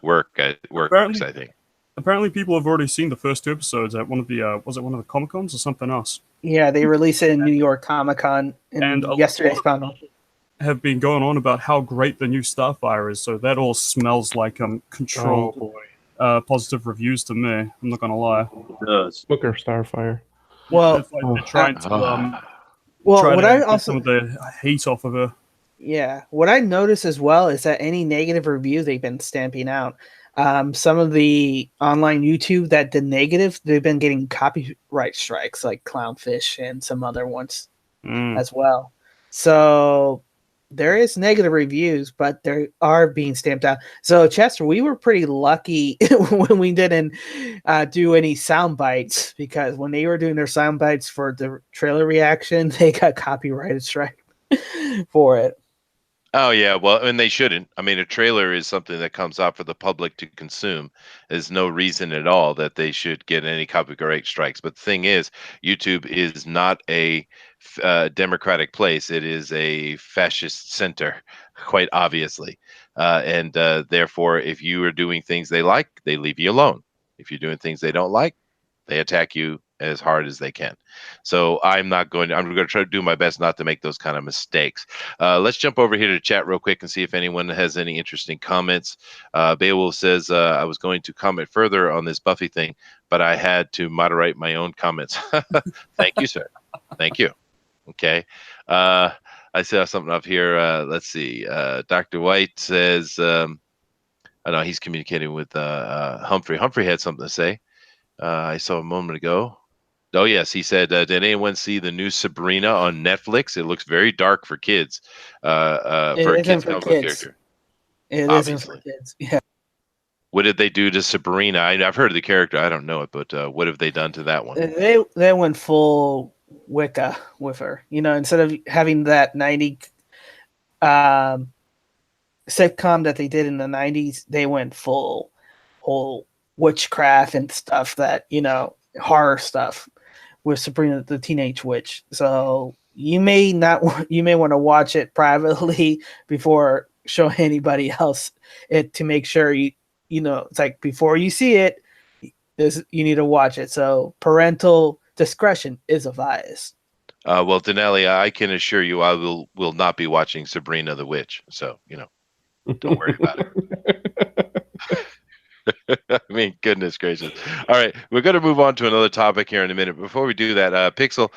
works, apparently- I think. apparently people have already seen the first two episodes at one of the was it one of the Comic Cons or something else? Yeah, they released it in New York Comic Con And and a yesterday's lot of panel. Have been going on about how great the new Starfire is. So that all smells like Oh controlled boy. Positive reviews to me. I'm not gonna lie. It does. Booker Starfire. Well, It's like they're trying to well, try what to I get also some of the heat off of her. Yeah, what I noticed as well is that any negative review they've been stamping out. Some of the online YouTube that did negative, they've been getting copyright strikes, like Clownfish and some other ones as well. So there is negative reviews, but they are being stamped out. So Chester, we were pretty lucky when we didn't do any sound bites, because when they were doing their sound bites for the trailer reaction, they got copyrighted strike for it. Oh yeah, well, and they shouldn't. I mean, a trailer is something that comes out for the public to consume. There's no reason at all that they should get any copyright strikes. But the thing is, YouTube is not a democratic place. It is a fascist center, quite obviously. And therefore, if you are doing things they like, they leave you alone. If you're doing things they don't like, they attack you as hard as they can. So I'm going to try to do my best not to make those kind of mistakes. Let's jump over here to chat real quick and see if anyone has any interesting comments. Beowulf says, I was going to comment further on this Buffy thing, but I had to moderate my own comments. Thank you, sir. Thank you. Okay. I saw something up here. Let's see. Dr. White says, I know he's communicating with Humphrey. Humphrey had something to say. I saw a moment ago. Oh, yes. He said, did anyone see the new Sabrina on Netflix? It looks very dark for kids. For a kid's comic book character. It isn't for kids. Yeah. What did they do to Sabrina? I've heard of the character. I don't know it, but what have they done to that one? They went full Wicca with her. You know, instead of having that 90 sitcom that they did in the 90s, they went full whole witchcraft and stuff that, you know, horror stuff with Sabrina the Teenage Witch. So you may not you may want to watch it privately before showing anybody else it to make sure you know it's like before you see it, you need to watch it. So parental discretion is advised. Well, Denali, I can assure you, I will not be watching Sabrina the Witch. So don't worry about it. I mean, goodness gracious. All right, we're going to move on to another topic here in a minute. Before we do that, Pixel,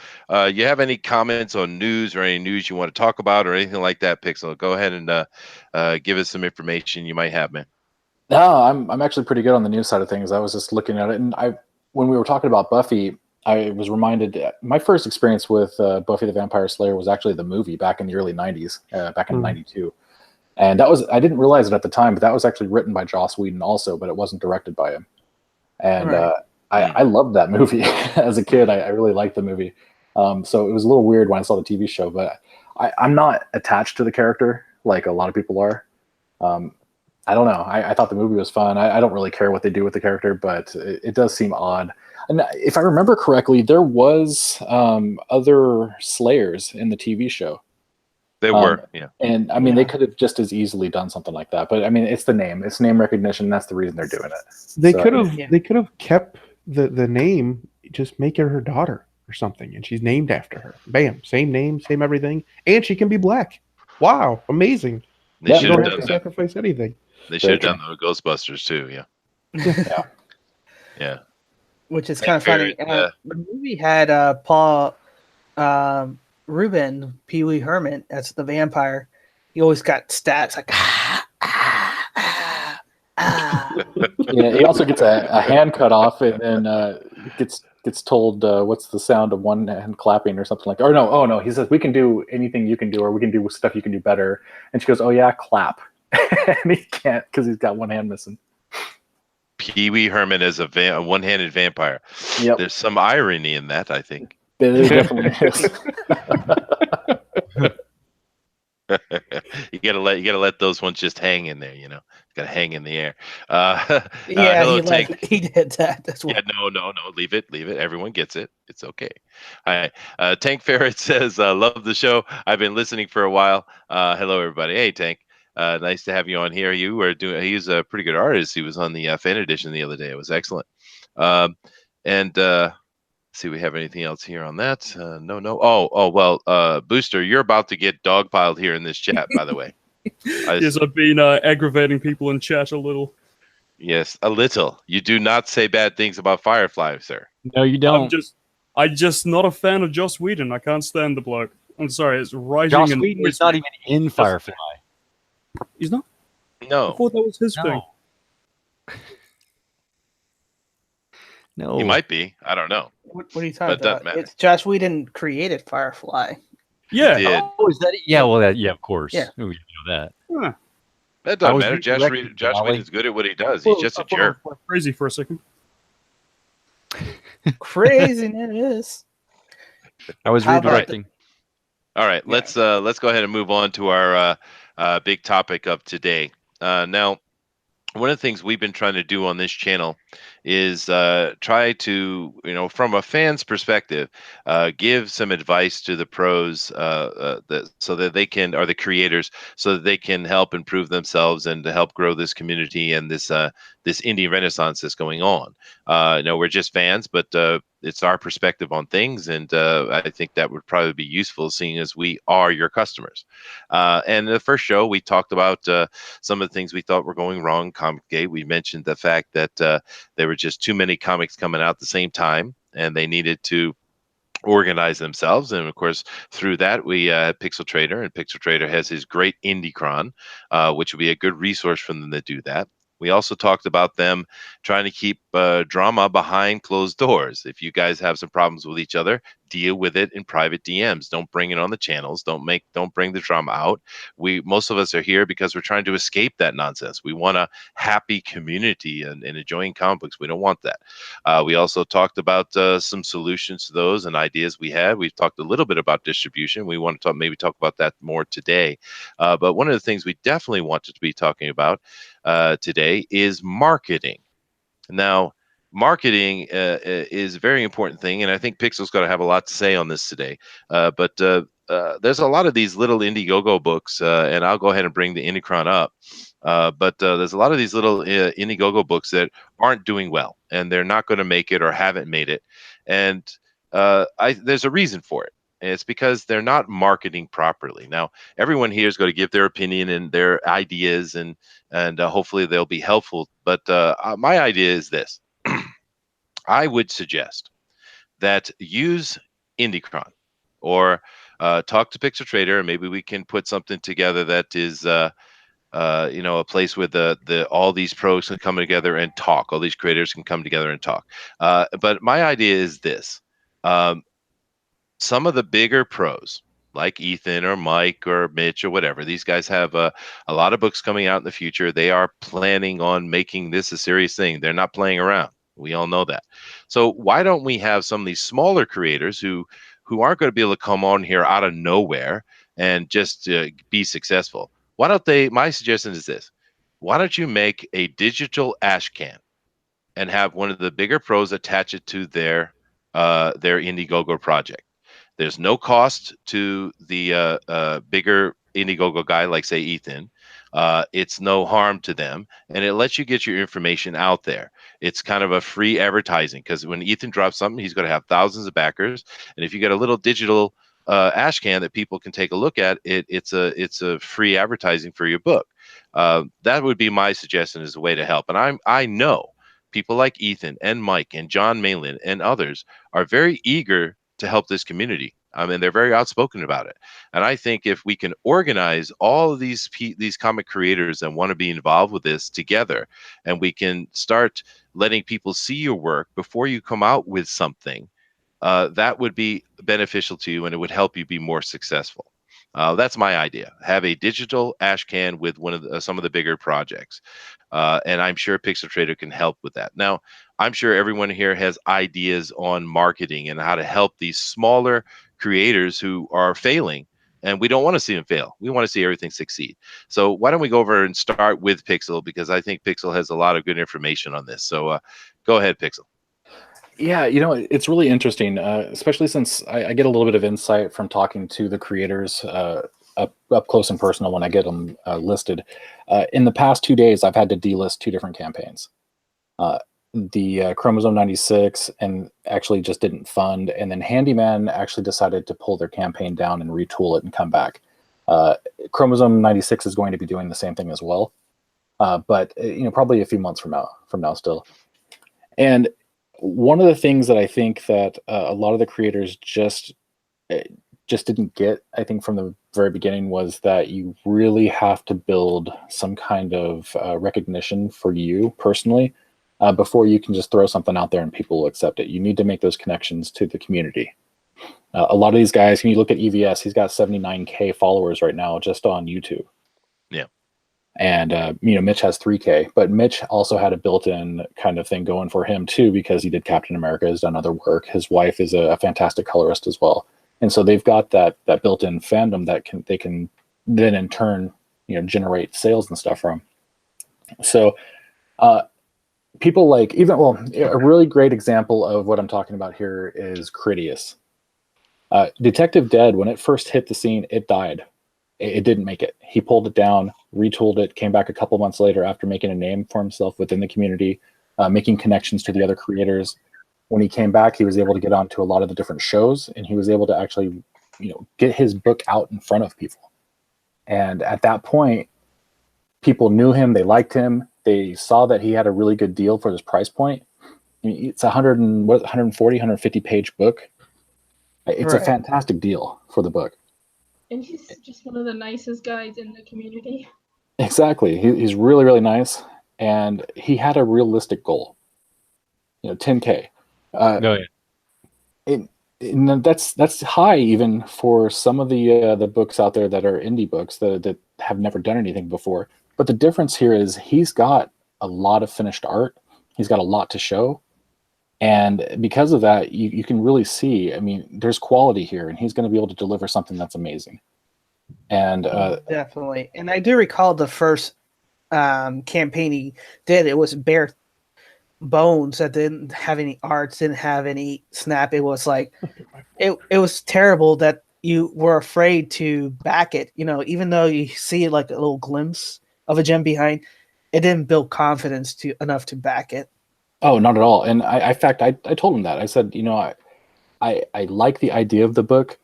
you have any comments on news or any news you want to talk about or anything like that, Pixel? Go ahead and give us some information you might have, man. No, I'm actually pretty good on the news side of things. I was just looking at it, and when we were talking about Buffy, I was reminded my first experience with Buffy the Vampire Slayer was actually the movie back in the early 90s, back in '92. And I didn't realize it at the time, but that was actually written by Joss Whedon also, but it wasn't directed by him. And Right. I loved that movie as a kid. I really liked the movie. So it was a little weird when I saw the TV show, but I'm not attached to the character like a lot of people are. I don't know. I thought the movie was fun. I don't really care what they do with the character, but it does seem odd. And if I remember correctly, there was other Slayers in the TV show. They were, yeah. And I mean, they could have just as easily done something like that. But I mean, it's the name. It's name recognition. That's the reason they're doing it. They could have kept the name, just make her her daughter or something, and she's named after her. Bam, same name, same everything, and she can be black. Wow, amazing! They You don't have to sacrifice anything. They should have done the Ghostbusters too. Yeah. Yeah. Which is kind of funny. The movie had Paul Rubin, Pee Wee Herman, as the vampire. He always got stats like Yeah, he also gets a hand cut off, and then gets told what's the sound of one hand clapping or something like that. Or no, oh no, he says we can do anything you can do, or we can do stuff you can do better. And she goes, oh yeah, clap, and he can't because he's got one hand missing. Pee Wee Herman is a one-handed vampire. Yep. There's some irony in that, I think. There definitely is. You gotta let those ones just hang in there, gotta hang in the air. yeah, hello, Tank. he did that. That's what. Yeah, no, leave it. Everyone gets it. It's okay. All right. Tank Ferret says, love the show. I've been listening for a while. Hello, everybody. Hey, Tank. Nice to have you on here. He's a pretty good artist. He was on the fan edition the other day. It was excellent. See, we have anything else here on that? No. Oh, well, Booster, you're about to get dogpiled here in this chat, by the way. Yes, I've been aggravating people in chat a little. Yes, a little. You do not say bad things about Firefly, sir. No, you don't. I'm just not a fan of Joss Whedon. I can't stand the bloke. I'm sorry, it's writing. Joss Whedon is not even in Firefly. He's not? No. I thought that was his thing. No. He might be. I don't know. What are you talking But about? It's Joss Whedon created Firefly. Yeah. Oh, is that it? Yeah, well, yeah, of course. Yeah. Oh, you know that. Huh. That doesn't matter. Josh Whedon's good at what he does. He's just a jerk. Crazy for a second. Craziness it is. I was redirecting. All right, let's go ahead and move on to our big topic of today. Now, one of the things we've been trying to do on this channel is try to, from a fan's perspective, give some advice to the pros so that they can, or the creators, so that they can help improve themselves and to help grow this community and this indie renaissance that's going on. We're just fans, but it's our perspective on things, and I think that would probably be useful, seeing as we are your customers. And in the first show, we talked about some of the things we thought were going wrong. Comicsgate. We mentioned the fact that there were just too many comics coming out at the same time, and they needed to organize themselves. And of course, through that, we had Pixel Trader, and Pixel Trader has his great Indiecron, which will be a good resource for them to do that. We also talked about them trying to keep drama behind closed doors. If you guys have some problems with each other, deal with it in private DMs. Don't bring it on the channels. Don't bring the drama out. Most of us are here because we're trying to escape that nonsense. We want a happy community and enjoying comic books. We don't want that. We also talked about some solutions to those and ideas we had. We've talked a little bit about distribution. We want to maybe talk about that more today. But one of the things we definitely wanted to be talking about today is marketing. Now, marketing is a very important thing, and I think Pixel's got to have a lot to say on this today. But there's a lot of these little Indiegogo books, and I'll go ahead and bring the Indicron up. But there's a lot of these little Indiegogo books that aren't doing well, and they're not going to make it or haven't made it. And there's a reason for it. And it's because they're not marketing properly. Now, everyone here is going to give their opinion and their ideas, and hopefully they'll be helpful. But my idea is this. I would suggest that use Indicron or talk to Pixel Trader, and maybe we can put something together that is a place where all these pros can come together and talk. All these creators can come together and talk. But my idea is this. Some of the bigger pros, like Ethan or Mike or Mitch or whatever, these guys have a lot of books coming out in the future. They are planning on making this a serious thing. They're not playing around. We all know that. So why don't we have some of these smaller creators who aren't going to be able to come on here out of nowhere and just be successful? Why don't they? My suggestion is this. Why don't you make a digital ash can and have one of the bigger pros attach it to their Indiegogo project? There's no cost to the bigger Indiegogo guy, like say Ethan. It's no harm to them, and it lets you get your information out there. It's kind of a free advertising, because when Ethan drops something, he's going to have thousands of backers, and if you get a little digital ash can that people can take a look at, it's a free advertising for your book. That would be my suggestion as a way to help. And I know people like Ethan and Mike and John Malin and others are very eager to help this community. I mean, they're very outspoken about it. And I think if we can organize all of these comic creators that want to be involved with this together, and we can start letting people see your work before you come out with something, that would be beneficial to you, and it would help you be more successful. That's my idea. Have a digital ash can with one of some of the bigger projects. And I'm sure Pixel Trader can help with that. Now, I'm sure everyone here has ideas on marketing and how to help these smaller creators who are failing. And we don't want to see them fail. We want to see everything succeed. So why don't we go over and start with Pixel, because I think Pixel has a lot of good information on this. So go ahead, Pixel. Yeah, it's really interesting, especially since I get a little bit of insight from talking to the creators up close and personal when I get them listed. In the past 2 days, I've had to delist 2 different campaigns. The Chromosome 96 and actually just didn't fund, and then Handyman actually decided to pull their campaign down and retool it and come back. Chromosome 96 is going to be doing the same thing as well, but probably a few months from now still. And one of the things that I think that a lot of the creators just didn't get, I think, from the very beginning, was that you really have to build some kind of recognition for you personally before you can just throw something out there and people will accept it. You need to make those connections to the community. A lot of these guys, when you look at EVS, he's got 79K followers right now just on YouTube. Yeah. And, Mitch has 3K, but Mitch also had a built-in kind of thing going for him too, because he did Captain America, has done other work. His wife is a fantastic colorist as well. And so they've got that built-in fandom that they can then in turn, generate sales and stuff from. So people like a really great example of what I'm talking about here is Critias. Detective Dead, when it first hit the scene, it died. It didn't make it. He pulled it down, retooled it, came back a couple months later after making a name for himself within the community, making connections to the other creators. When he came back, he was able to get onto a lot of the different shows, and he was able to actually, get his book out in front of people. And at that point, people knew him, they liked him, they saw that he had a really good deal for his price point. It's 140, 150 page book. It's a fantastic deal for the book. And he's just one of the nicest guys in the community. Exactly. He's really, really nice. And he had a realistic goal. 10K. And that's high even for some of the books out there that are indie books that have never done anything before. But the difference here is he's got a lot of finished art. He's got a lot to show. And because of that, you can really see, there's quality here, and he's going to be able to deliver something that's amazing. And definitely. And I do recall the first campaign he did. It was Bear bones, that didn't have any arts, didn't have any snap. It was like it was terrible that you were afraid to back it. You know, even though you see like a little glimpse of a gem behind, it didn't build confidence to enough to back it. Oh, not at all. And in fact, I told him that. I said, you know, I like the idea of the book,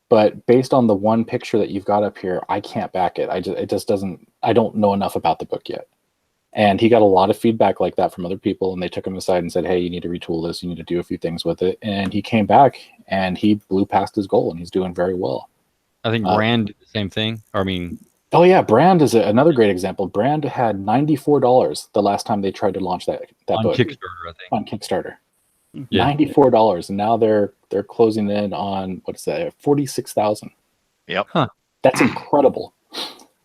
but based on the one picture that you've got up here, I can't back it. It just doesn't. I don't know enough about the book yet. And he got a lot of feedback like that from other people, and they took him aside and said, hey, you need to retool this. You need to do a few things with it. And he came back and he blew past his goal, and he's doing very well. I think Brand did the same thing. I mean, oh yeah, Brand is another great example. Brand had $94 the last time they tried to launch that on book. Kickstarter, I think. On Kickstarter. Yeah. $94, and now they're closing in on what's that? 46,000. Yep. Huh. That's incredible.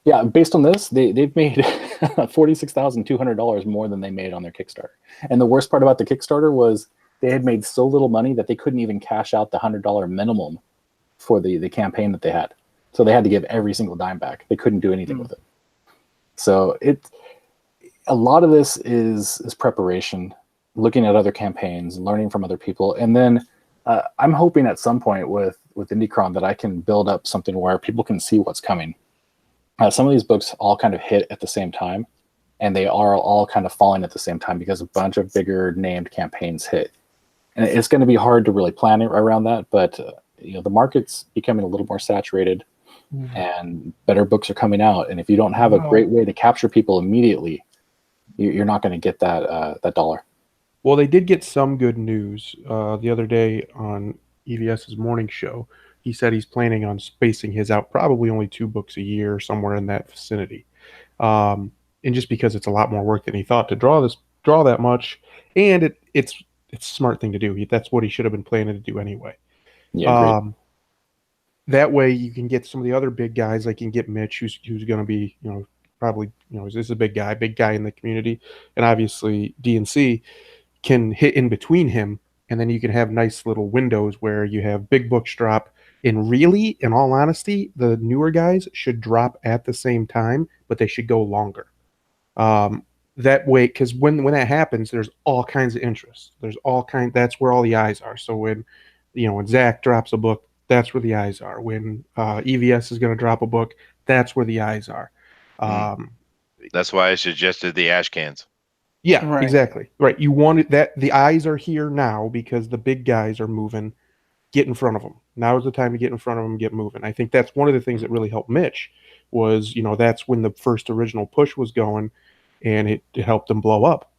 Yeah, based on this, they've made $46,200 more than they made on their Kickstarter. And the worst part about the Kickstarter was they had made so little money that they couldn't even cash out the $100 minimum for the campaign that they had. So they had to give every single dime back. They couldn't do anything with it. So a lot of this is preparation, looking at other campaigns, learning from other people, and then I'm hoping at some point with Indicron that I can build up something where people can see what's coming. Some of these books all kind of hit at the same time, and they are all kind of falling at the same time because a bunch of bigger named campaigns hit. And it's going to be hard to really plan around that, but you know, the market's becoming a little more saturated, and better books are coming out. And if you don't have a great way to capture people immediately, you're not going to get that dollar. Well, they did get some good news the other day on EVS's morning show. He said he's planning on spacing his out probably only 2 books a year, somewhere in that vicinity. And just because it's a lot more work than he thought to draw that much, and it's a smart thing to do. That's what he should have been planning to do anyway. Yeah, that way you can get some of the other big guys. Like you can get Mitch, who's going to be, you know, probably, you know, is a big guy in the community, and obviously DNC can hit in between him, and then you can have nice little windows where you have big books drop. And really, in all honesty, the newer guys should drop at the same time, but they should go longer. That way, because when that happens, there's all kinds of interest. That's where all the eyes are. So when Zach drops a book, that's where the eyes are. When EVS is going to drop a book, that's where the eyes are. That's why I suggested the ash cans. Yeah, Right. exactly. Right. You want that the eyes are here now because the big guys are moving. Get in front of them. Now is the time to get in front of them and get moving. I think that's one of the things that really helped Mitch was, you know, that's when the first original push was going, and it helped him blow up.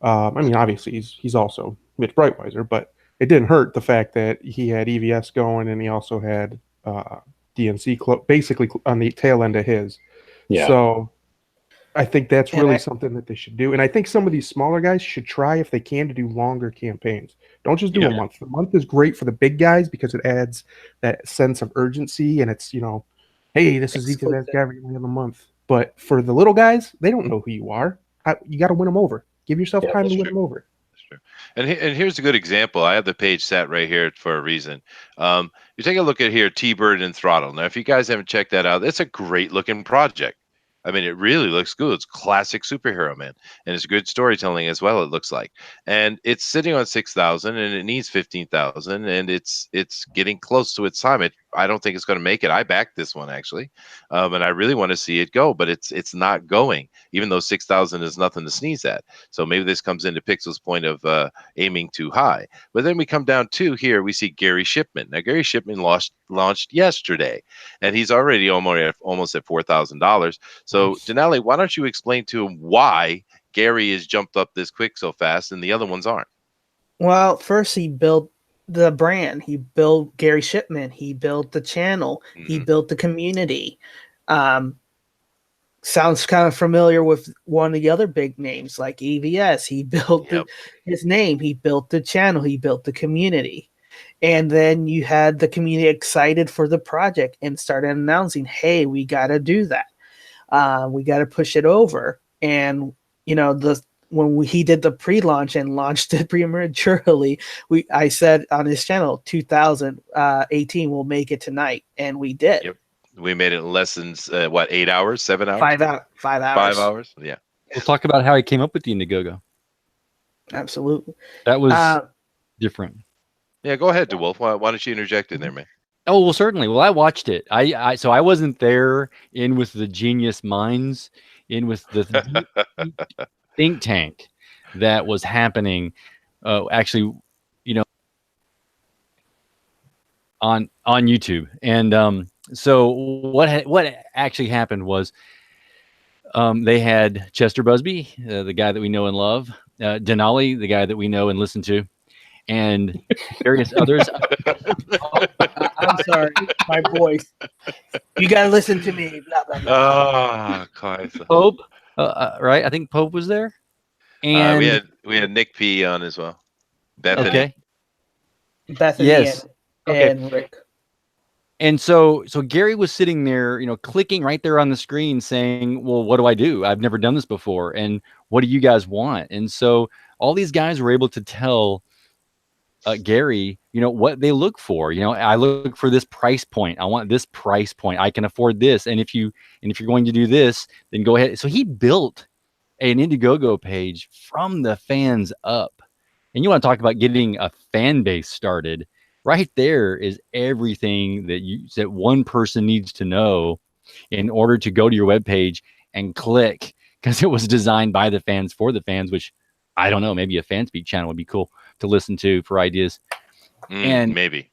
I mean, obviously he's also Mitch Breitweiser, but it didn't hurt the fact that he had EVS going and he also had DNC basically on the tail end of his. Yeah. So I think that's really something that they should do. And I think some of these smaller guys should try, if they can, to do longer campaigns. Don't just do a month. The month is great for the big guys because it adds that sense of urgency, and it's, you know, hey, this is Zeke Zach every other month. But for the little guys, they don't know who you are. You got to win them over. Give yourself time to win them over. That's true. And here's a good example. I have the page set right here for a reason. You take a look at here, Thibert and Throttle. Now, if you guys haven't checked that out, it's a great looking project. I mean, it really looks good. It's classic superhero, man. And it's good storytelling as well, it looks like. And it's sitting on 6,000 and it needs 15,000, and it's getting close to its time. I don't think it's going to make it. I backed this one actually. And I really want to see it go, but it's not going, even though 6,000 is nothing to sneeze at. So maybe this comes into Pixel's point of aiming too high. But then we come down to here, we see Gary Shipman. Now, Gary Shipman launched yesterday, and he's already almost at $4,000. So, Denali, why don't you explain to him why Gary has jumped up this quick so fast and the other ones aren't? Well, first he built the brand. He built Gary Shipman. He built the channel. He built the community. Sounds kind of familiar with one of the other big names like EVS. He built his name. He built the channel. He built the community. And then you had the community excited for the project and started announcing, hey, we got to do that. We got to push it over. And, you know, he did the pre-launch and launched it prematurely, I said on his channel, 2018 we'll make it tonight. And we did. Yep. We made it in less than 8 hours, 7 hours? 5 hours. 5 hours. 5 hours. Yeah. We'll talk about how he came up with the Indiegogo. Absolutely. That was different. Yeah, go ahead, DeWolf. Why don't you interject in there, man? Oh, well, certainly. Well, I watched it. So I wasn't there in with the genius minds, in with the think tank that was happening. Actually, on YouTube. And so what actually happened was they had Chester Busby, the guy that we know and love, Denali, the guy that we know and listen to, and various others. I'm sorry, my voice. You gotta listen to me. Blah blah blah. Pope, right? I think Pope was there, and we had Nick P on as well. Bethany. Okay. Bethany Yes. and Rick. And so Gary was sitting there, clicking right there on the screen saying, well, what do I do? I've never done this before. And what do you guys want? And so all these guys were able to tell Gary, what they look for. I look for this price point. I want this price point. I can afford this. And if you're going to do this, then go ahead. So he built an Indiegogo page from the fans up. And you want to talk about getting a fan base started. Right there is everything that one person needs to know in order to go to your webpage and click, because it was designed by the fans for the fans, which I don't know, maybe a FanSpeak channel would be cool to listen to for ideas. Maybe.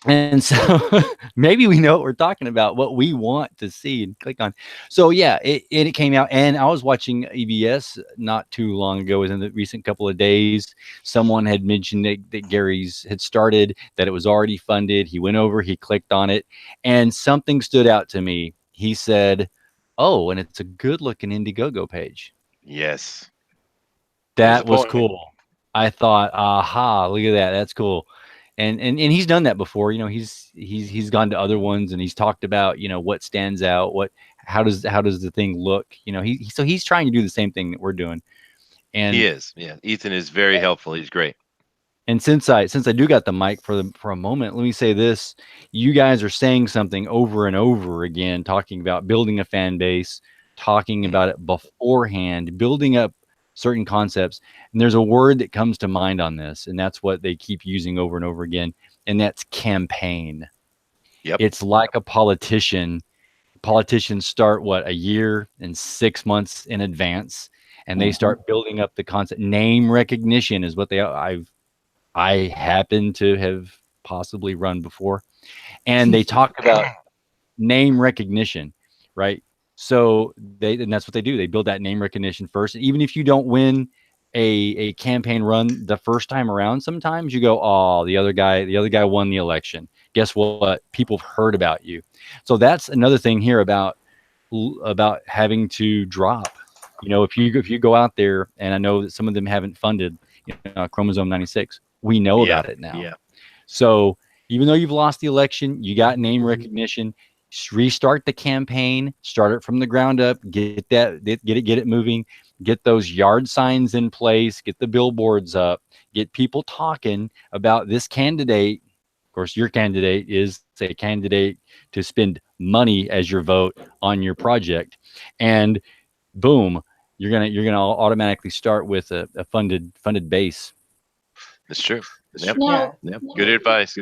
And so maybe we know what we're talking about, what we want to see and click on. So yeah, it came out, and I was watching EBS not too long ago, within the recent couple of days. Someone had mentioned that Gary's had started, that it was already funded. He went over, he clicked on it, and something stood out to me. He said, "Oh, and it's a good looking Indiegogo page." Yes. That was cool. I thought, aha, look at that. That's cool. And he's done that before. He's gone to other ones and he's talked about, what stands out, how does the thing look? So he's trying to do the same thing that we're doing. And he is. Yeah. Ethan is very helpful. He's great. And since I do got the mic for a moment, let me say this. You guys are saying something over and over again, talking about building a fan base, talking about it beforehand, building up certain concepts. And there's a word that comes to mind on this, and that's what they keep using over and over again, and that's campaign. Yep. It's like a politician. Politicians start a year and 6 months in advance, and they start building up the concept. Name recognition is what I happen to have possibly run before, and they talk about name recognition, right? So and that's what they do. They build that name recognition first. Even if you don't win a campaign run the first time around, sometimes you go, oh, the other guy won the election. Guess what? People have heard about you. So that's another thing here about having to drop. If you go out there, and I know that some of them haven't funded Chromosome 96. We know about it now. Yeah. So even though you've lost the election, you got name recognition. Restart the campaign, start it from the ground up, get it moving, get those yard signs in place, get the billboards up, get people talking about this candidate. Of course, your candidate is a candidate to spend money as your vote on your project, and boom, you're gonna automatically start with a funded base. That's true. Yep. Now, Yep. Good advice.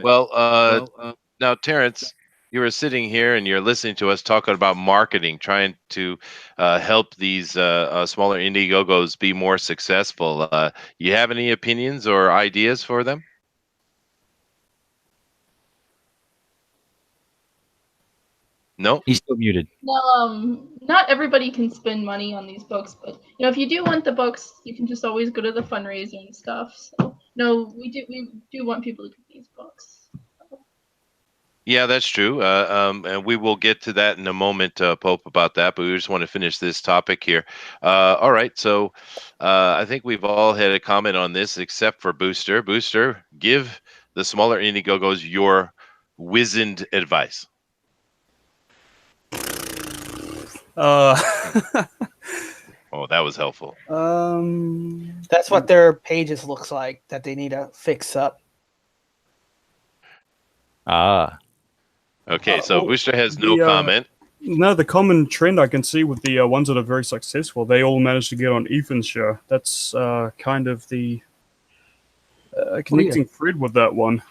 Well, now, Terrence, you were sitting here and you're listening to us talking about marketing, trying to help these smaller Indiegogos be more successful. You have any opinions or ideas for them? No, he's still muted. Well, not everybody can spend money on these books, but if you do want the books, you can just always go to the fundraiser and stuff. So no, we do want people to get these books. Yeah, that's true. And we will get to that in a moment, Pope, about that. But we just want to finish this topic here. All right. So I think we've all had a comment on this, except for Booster. Booster, give the smaller Indiegogos your wizened advice. Oh, that was helpful. That's what their pages looks like that they need to fix up. Okay, so Booster has no comment. No, the common trend I can see with the ones that are very successful, they all manage to get on Ethan's show. That's kind of the connecting thread with that one.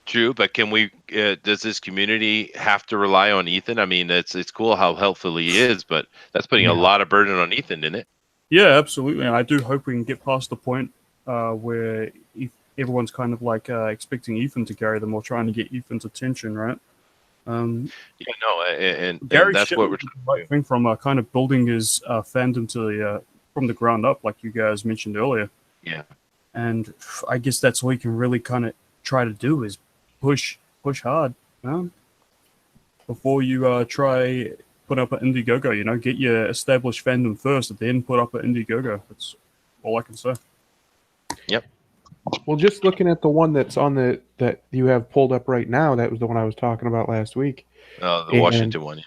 True, but can we? Does this community have to rely on Ethan? I mean, it's cool how helpful he is, but that's putting a lot of burden on Ethan, isn't it? Yeah, absolutely. And I do hope we can get past the point where everyone's kind of like expecting Ethan to carry them or trying to get Ethan's attention, right? And Gary that's what we're did the right thing from kind of building his fandom to the from the ground up, like you guys mentioned earlier. Yeah. And I guess that's all you can really kind of try to do is push hard, before you try put up an Indiegogo. Get your established fandom first, and then put up an Indiegogo. That's all I can say. Yep. Well, just looking at the one that's on that you have pulled up right now, that was the one I was talking about last week. Oh, the Washington one.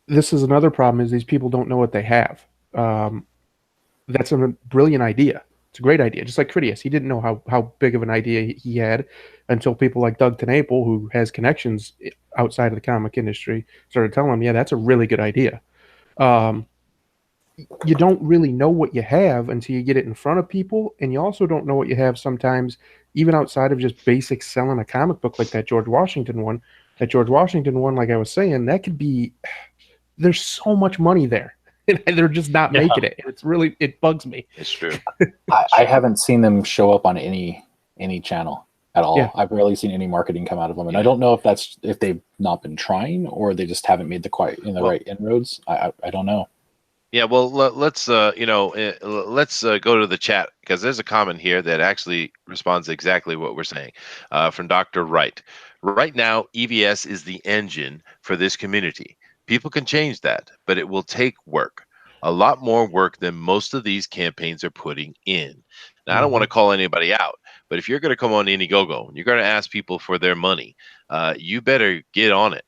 This is another problem: is these people don't know what they have. That's a brilliant idea. It's a great idea. Just like Critias, he didn't know how big of an idea he had until people like Doug Tenaple, who has connections outside of the comic industry, started telling him, yeah, that's a really good idea. You don't really know what you have until you get it in front of people, and you also don't know what you have sometimes, even outside of just basic selling a comic book like that George Washington one. That George Washington one, like I was saying, that could be, there's so much money there. And they're just not making it. It bugs me. It's true. I haven't seen them show up on any channel at all. Yeah. I've rarely seen any marketing come out of them, and I don't know if they've not been trying or they just haven't made the right inroads. I don't know. Yeah, well, let's go to the chat, because there's a comment here that actually responds exactly what we're saying, from Dr. Wright. Right now, EVS is the engine for this community. People can change that, but it will take work, a lot more work than most of these campaigns are putting in. Now, I don't want to call anybody out, but if you're going to come on Indiegogo and you're going to ask people for their money, you better get on it.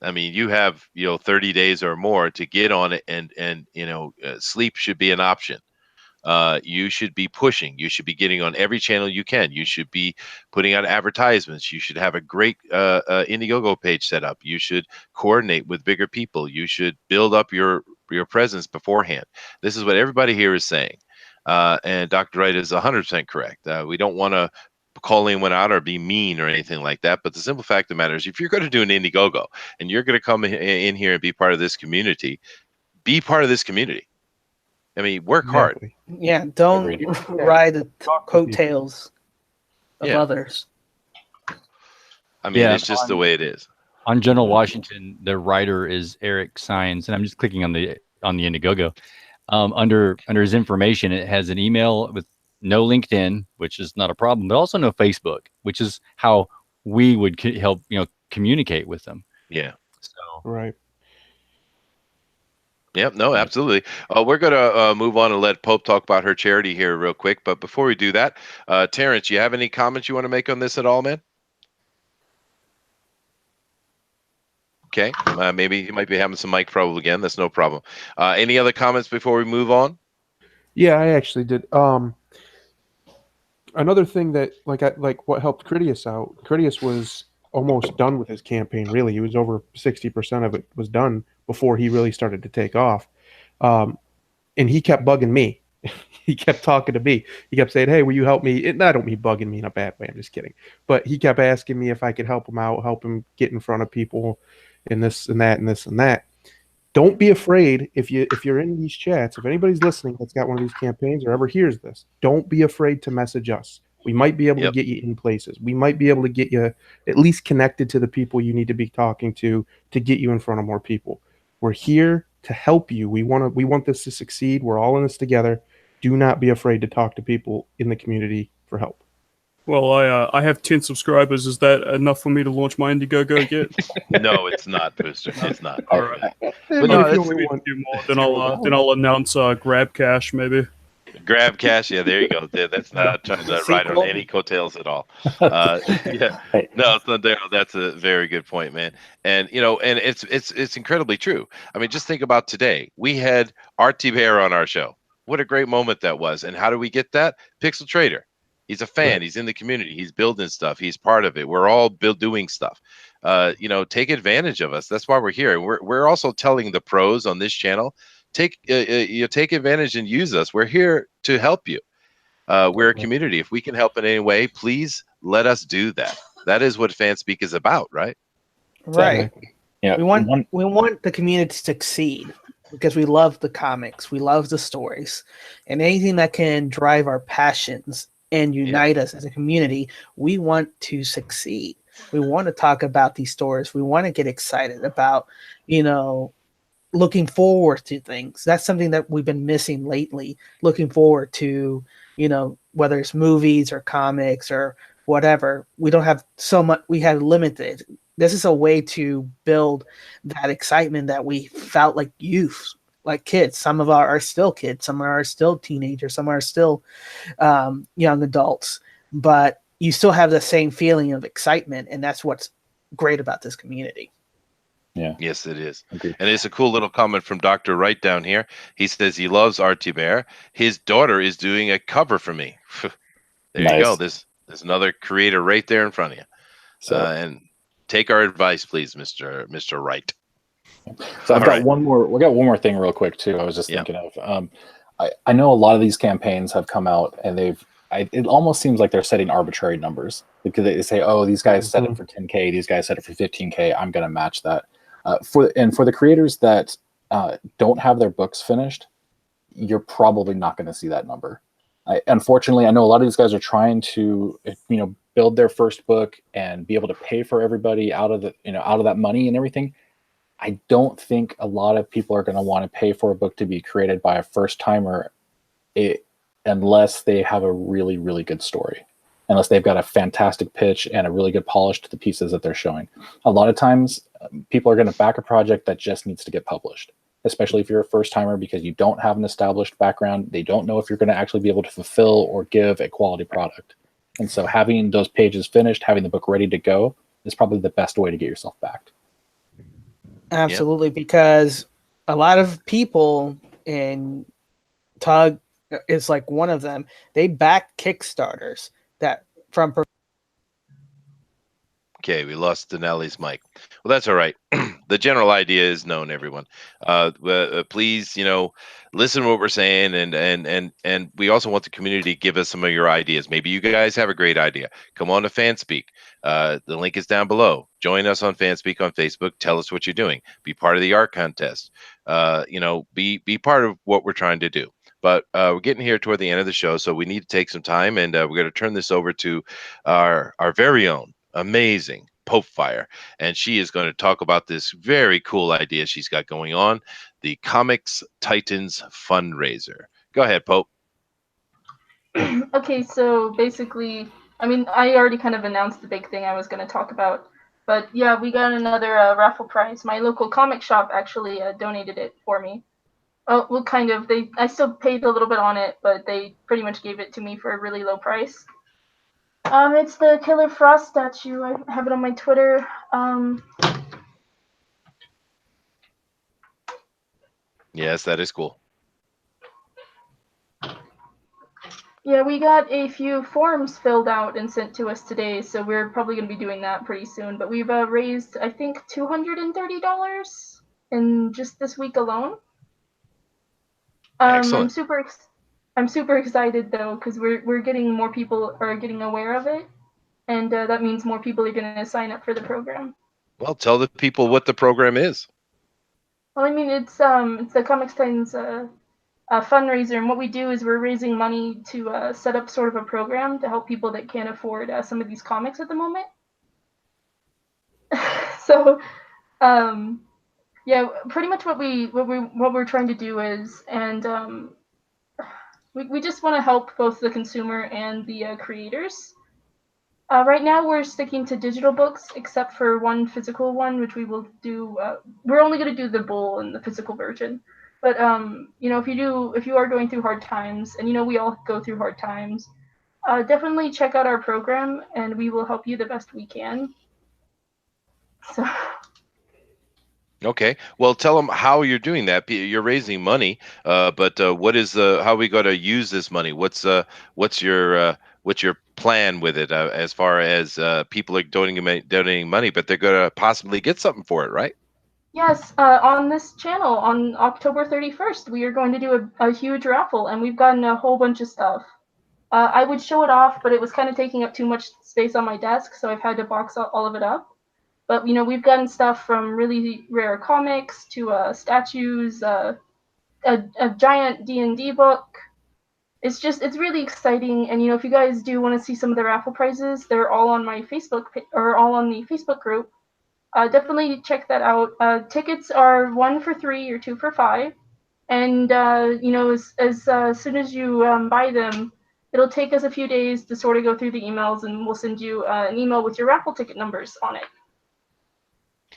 I mean, you have 30 days or more to get on it, and sleep should be an option. You should be pushing. You should be getting on every channel you can. You should be putting out advertisements. You should have a great Indiegogo page set up. You should coordinate with bigger people. You should build up your presence beforehand. This is what everybody here is saying. And Dr. Wright is 100% correct. We don't want to call anyone out or be mean or anything like that. But the simple fact of the matter is, if you're going to do an Indiegogo and you're going to come in here and be part of this community, be part of this community. I mean, work hard. Yeah, don't ride the coattails of others. I mean, it's just the way it is. On General Washington, the writer is Eric Sines, and I'm just clicking on the Indiegogo. Under his information, it has an email with no LinkedIn, which is not a problem, but also no Facebook, which is how we would help communicate with them. Yeah. So right. Yep. No, absolutely. We're going to move on and let Pope talk about her charity here real quick. But before we do that, Terrence, you have any comments you want to make on this at all, man? Okay. Maybe you might be having some mic trouble again. That's no problem. Any other comments before we move on? Yeah, I actually did. Another thing that like what helped Critias out. Critias was almost done with his campaign. Really, he was over 60% of it was done before he really started to take off. And he kept bugging me. He kept talking to me. He kept saying, "Hey, will you help me?" I don't mean bugging me in a bad way. I'm just kidding. But he kept asking me if I could help him out, help him get in front of people, and this and that and this and that. Don't be afraid if you're in these chats. If anybody's listening that's got one of these campaigns or ever hears this, don't be afraid to message us. We might be able to get you in places. We might be able to get you at least connected to the people you need to be talking to get you in front of more people. We're here to help you. We want this to succeed. We're all in this together. Do not be afraid to talk to people in the community for help. Well, I have 10 subscribers. Is that enough for me to launch my Indiegogo yet? No, it's not, Booster. It's not. All right. But no, if you only want a few more, then I'll announce Grab Cash maybe. Grab Cash, yeah, there you go. That's not trying to ride on any coattails at all. Yeah, no, it's not there. That's a very good point, man. And and it's incredibly true. I mean, just think about today. We had Art Thibert on our show. What a great moment that was. And how do we get that? Pixel Trader. He's a fan. Right. He's in the community. He's building stuff. He's part of it. We're all doing stuff. take advantage of us. That's why we're here. We're also telling the pros on this channel, take advantage and use us. We're here to help you. We're a community. If we can help in any way, please let us do that. That is what FanSpeak is about, right? Right. Yeah. We want the community to succeed because we love the comics, we love the stories, and anything that can drive our passions and unite us as a community, we want to succeed. We want to talk about these stories. We want to get excited about, looking forward to things. That's something that we've been missing lately. Looking forward to, whether it's movies or comics or whatever. We don't have so much. We have limited. This is a way to build that excitement that we felt like youth, like kids. Some of our are still kids. Some are still teenagers. Some are still young adults. But you still have the same feeling of excitement, and that's what's great about this community. Yeah. Yes, it is. Agreed. And it's a cool little comment from Dr. Wright down here. He says he loves Thibert. His daughter is doing a cover for me. There you go. There's another creator right there in front of you. So, and take our advice, please, Mr. Wright. So I've got one more. We got one more thing real quick too. I was just thinking of. I know a lot of these campaigns have come out and it almost seems like they're setting arbitrary numbers because they say, oh, these guys set it for 10K, these guys set it for 15K. I'm going to match that. For the creators that don't have their books finished, you're probably not going to see that number. Unfortunately, I know a lot of these guys are trying to, build their first book and be able to pay for everybody out of that money and everything. I don't think a lot of people are going to want to pay for a book to be created by a first timer, unless they have a really, really good story, unless they've got a fantastic pitch and a really good polish to the pieces that they're showing. A lot of times, people are going to back a project that just needs to get published, especially if you're a first timer, because you don't have an established background. They don't know if you're going to actually be able to fulfill or give a quality product. And so having those pages finished, having the book ready to go is probably the best way to get yourself backed. Absolutely, because a lot of people, and Tug is like one of them, they back Kickstarters that from. Okay, we lost Denali's mic. Well, that's all right. The general idea is known, everyone. Please, listen to what we're saying, and we also want the community to give us some of your ideas. Maybe you guys have a great idea. Come on to FanSpeak. The link is down below. Join us on FanSpeak on Facebook. Tell us what you're doing. Be part of the art contest. Be part of what we're trying to do. But we're getting here toward the end of the show, so we need to take some time, and we're going to turn this over to our very own amazing Pope Fire, and she is going to talk about this very cool idea she's got going on, the Comics Titans fundraiser. Go ahead, Pope. Okay, so basically, I already kind of announced the big thing I was going to talk about, but yeah, we got another raffle prize. My local comic shop actually donated it for me. Oh, well, kind of. I still paid a little bit on it, but they pretty much gave it to me for a really low price. It's the Killer Frost statue. I have it on my Twitter. Yes, that is cool. Yeah, we got a few forms filled out and sent to us today, so we're probably going to be doing that pretty soon. But we've raised, I think, $230 in just this week alone. Excellent. I'm super excited though, because we're getting more people are getting aware of it, and that means more people are going to sign up for the program. Well, tell the people what the program is. Well, it's the Comics Titans fundraiser, and what we do is we're raising money to set up sort of a program to help people that can't afford some of these comics at the moment. So, yeah, pretty much what we're trying to do is, and we just want to help both the consumer and the creators. Right now, we're sticking to digital books, except for one physical one, which we will do. We're only going to do the Bull in the physical version. But if you are going through hard times, and we all go through hard times, definitely check out our program, and we will help you the best we can. So. Okay. Well, tell them how you're doing that. You're raising money, but what is how are we going to use this money? What's your plan with it as far as people are donating money, but they're going to possibly get something for it, right? Yes, on this channel on October 31st, we are going to do a huge raffle, and we've gotten a whole bunch of stuff. I would show it off, but it was kind of taking up too much space on my desk, so I've had to box all of it up. But we've gotten stuff from really rare comics to statues, a giant D&D book. It's really exciting, and if you guys do want to see some of the raffle prizes, they're all on my Facebook or all on the Facebook group. Definitely check that out. Tickets are 1 for 3 or 2 for 5, and as soon as you buy them, it'll take us a few days to sort of go through the emails, and we'll send you an email with your raffle ticket numbers on it.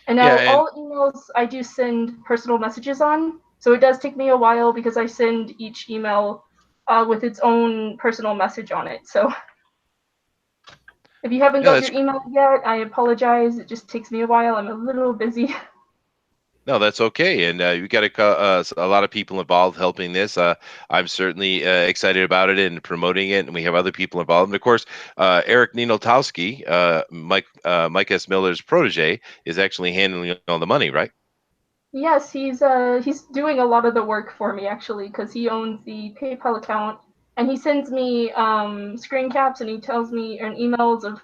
And now all emails I do send personal messages on, so it does take me a while because I send each email with its own personal message on it. So if you haven't got your email yet, I apologize. It just takes me a while. I'm a little busy. No, that's okay. And you got a lot of people involved helping this. I'm certainly excited about it and promoting it. And we have other people involved. And of course, Eric Ninotowski, Mike S. Miller's protege, is actually handling all the money, right? Yes, he's doing a lot of the work for me, actually, because he owns the PayPal account, and he sends me screen caps, and he tells me in emails of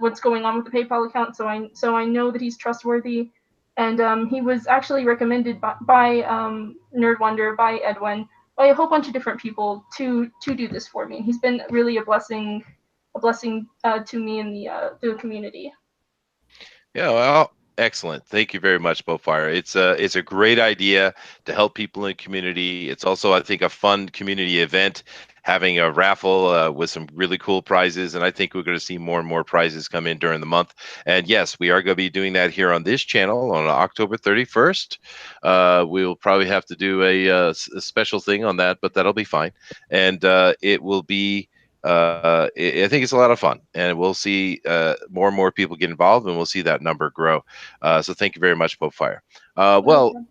what's going on with the PayPal account, so I know that he's trustworthy. And he was actually recommended by Nerd Wonder, by Edwin, by a whole bunch of different people to do this for me. He's been really a blessing to me and the community. Yeah, well, excellent. Thank you very much, Bowfire. It's a great idea to help people in the community. It's also, I think, a fun community event, having a raffle with some really cool prizes, and I think we're going to see more and more prizes come in during the month. And yes, we are going to be doing that here on this channel on October 31st. We'll probably have to do a special thing on that, but that'll be fine. And it will be I think it's a lot of fun, and we'll see more and more people get involved, and we'll see that number grow. So thank you very much, Bowfire. Well,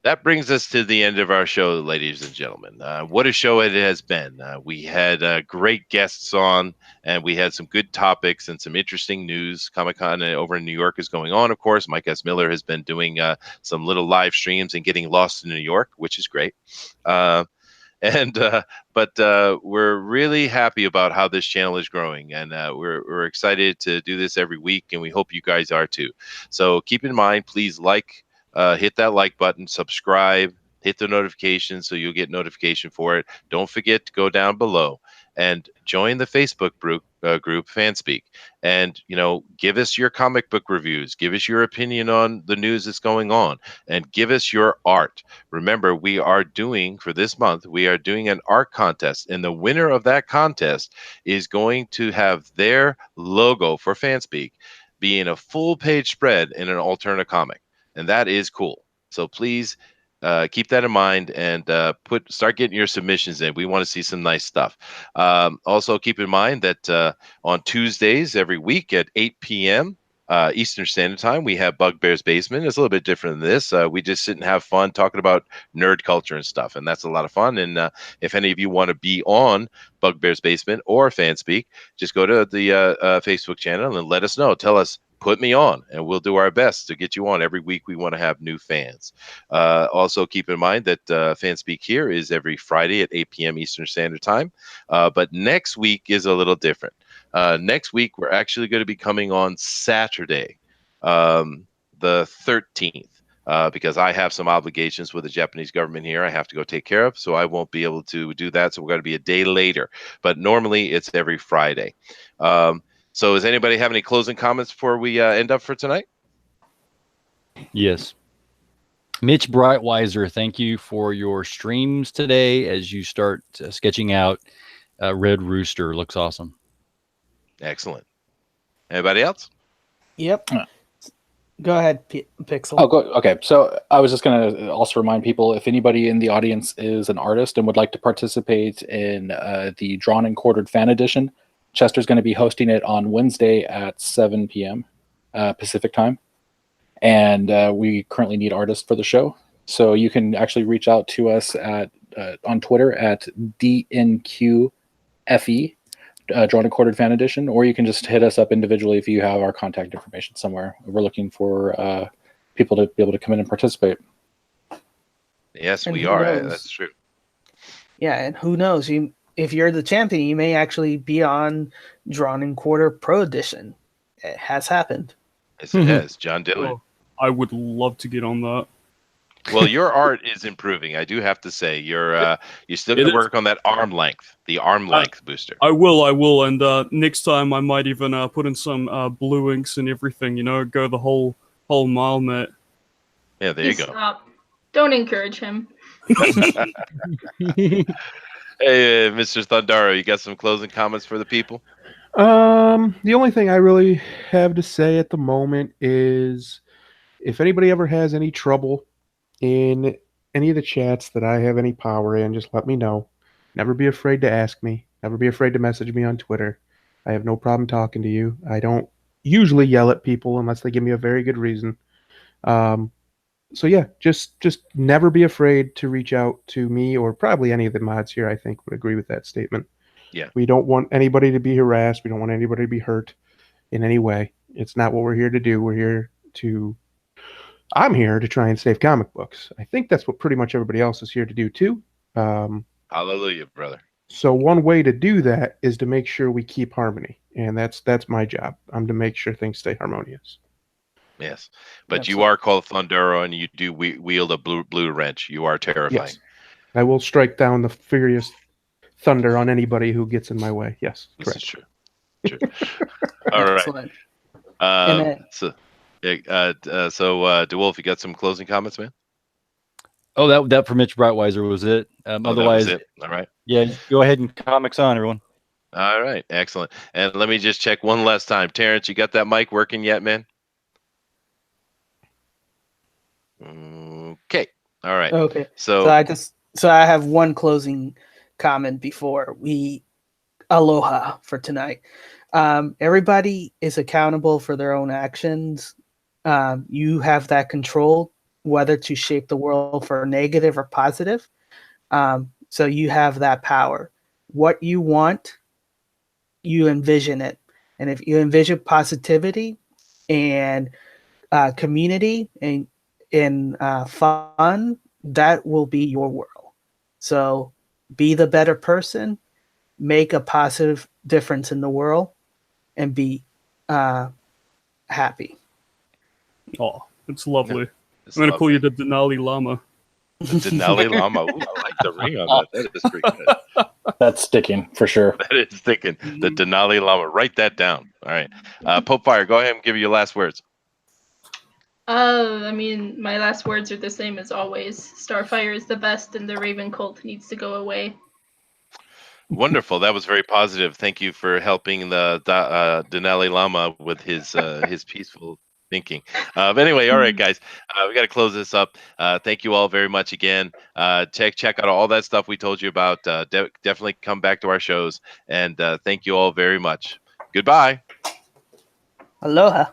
that brings us to the end of our show, ladies and gentlemen. What a show it has been. We had great guests on, and we had some good topics and some interesting news. Comic-Con over in New York is going on, of course. Mike S. Miller has been doing some little live streams and getting lost in New York, which is great. But we're really happy about how this channel is growing, and we're excited to do this every week, and we hope you guys are too. So keep in mind, please hit that like button, subscribe, hit the notification so you'll get notification for it. Don't forget to go down below and join the Facebook group FanSpeak, and give us your comic book reviews, give us your opinion on the news that's going on, and give us your art. Remember, for this month, we are doing an art contest, and the winner of that contest is going to have their logo for FanSpeak be in a full page spread in an alternate comic, and that is cool. So please keep that in mind and start getting your submissions in. We want to see some nice stuff. Also, keep in mind that on Tuesdays every week at 8 p.m. Eastern Standard Time, we have Bugbear's Basement. It's a little bit different than this. We just sit and have fun talking about nerd culture and stuff, and that's a lot of fun. And if any of you want to be on Bugbear's Basement or FanSpeak, just go to the Facebook channel and let us know. Tell us, put me on, and we'll do our best to get you on. Every week we want to have new fans. Also keep in mind that FanSpeak here is every Friday at 8 p.m. Eastern Standard Time. But next week is a little different. Next week we're actually going to be coming on Saturday, the 13th. Because I have some obligations with the Japanese government here I have to go take care of, so I won't be able to do that. So we're going to be a day later. But normally it's every Friday. So does anybody have any closing comments before we end up for tonight? Yes. Mitch Brightweiser, thank you for your streams today as you start sketching out Red Rooster. Looks awesome. Excellent. Anybody else? Yep. Go ahead, Pixel. Oh, go. Okay. So I was just going to also remind people, if anybody in the audience is an artist and would like to participate in the Drawn and Quartered Fan Edition, Chester's going to be hosting it on Wednesday at 7 p.m. Pacific time. And we currently need artists for the show. So you can actually reach out to us on Twitter at DNQFE. Drawn and Quartered Fan Edition, or you can just hit us up individually if you have our contact information somewhere. We're looking for people to be able to come in and participate. Yes, And we who are. knows? That's true. Yeah, and who knows? If you're the champion, you may actually be on Drawn and Quarter Pro Edition. It has happened. Yes, it has. John Dillon. Oh, I would love to get on that. Well, your art is improving. I do have to say, you still got to work on that arm length, the arm length booster. I will, and next time I might even put in some blue inks and everything. Go the whole mile, Matt. Yeah, there you go. Stop. Don't encourage him. Hey, Mr. Thundaro, you got some closing comments for the people? The only thing I really have to say at the moment is, if anybody ever has any trouble in any of the chats that I have any power in, just let me know. Never be afraid to ask me. Never be afraid to message me on Twitter. I have no problem talking to you. I don't usually yell at people unless they give me a very good reason. So yeah, just never be afraid to reach out to me, or probably any of the mods here, I think, would agree with that statement. Yeah. We don't want anybody to be harassed. We don't want anybody to be hurt in any way. It's not what we're here to do. I'm here to try and save comic books. I think that's what pretty much everybody else is here to do too. Hallelujah, brother. So one way to do that is to make sure we keep harmony, and that's my job. I'm to make sure things stay harmonious. Yes, but Absolutely. you are called Thundero, and you do wield a blue wrench. You are terrifying. Yes, I will strike down the furious thunder on anybody who gets in my way. Yes, This correct. is true. All right. Excellent. And then- So DeWolf, you got some closing comments, man? Oh, that for Mitch Brightweiser was it. Otherwise, that was it. All right. yeah, go ahead and comics on, everyone. All right. Excellent. And let me just check one last time. Terrence, you got that mic working yet, man? Okay. All right. Okay. So I have one closing comment before we aloha for tonight. Everybody is accountable for their own actions. You have that control whether to shape the world for negative or positive. So you have that power. What you want, you envision it. And if you envision positivity and community and fun, that will be your world. So be the better person, make a positive difference in the world, and be happy. Oh, it's lovely. it's I'm going to call lovely. you the Denali Lama. The Denali Llama. Ooh, I like the ring on that. That is pretty good. That's sticking for sure. That is thinking. The Denali Llama. Write that down. All right. Pope Fire, go ahead and give your last words. I mean, my last words are the same as always. Starfire is the best, and the Raven cult needs to go away. Wonderful. That was very positive. Thank you for helping the Denali Lama with his peaceful thinking. But anyway, all right, guys, we got to close this up. Thank you all very much again. Check out all that stuff we told you about. Definitely come back to our shows, and thank you all very much. Goodbye. Aloha.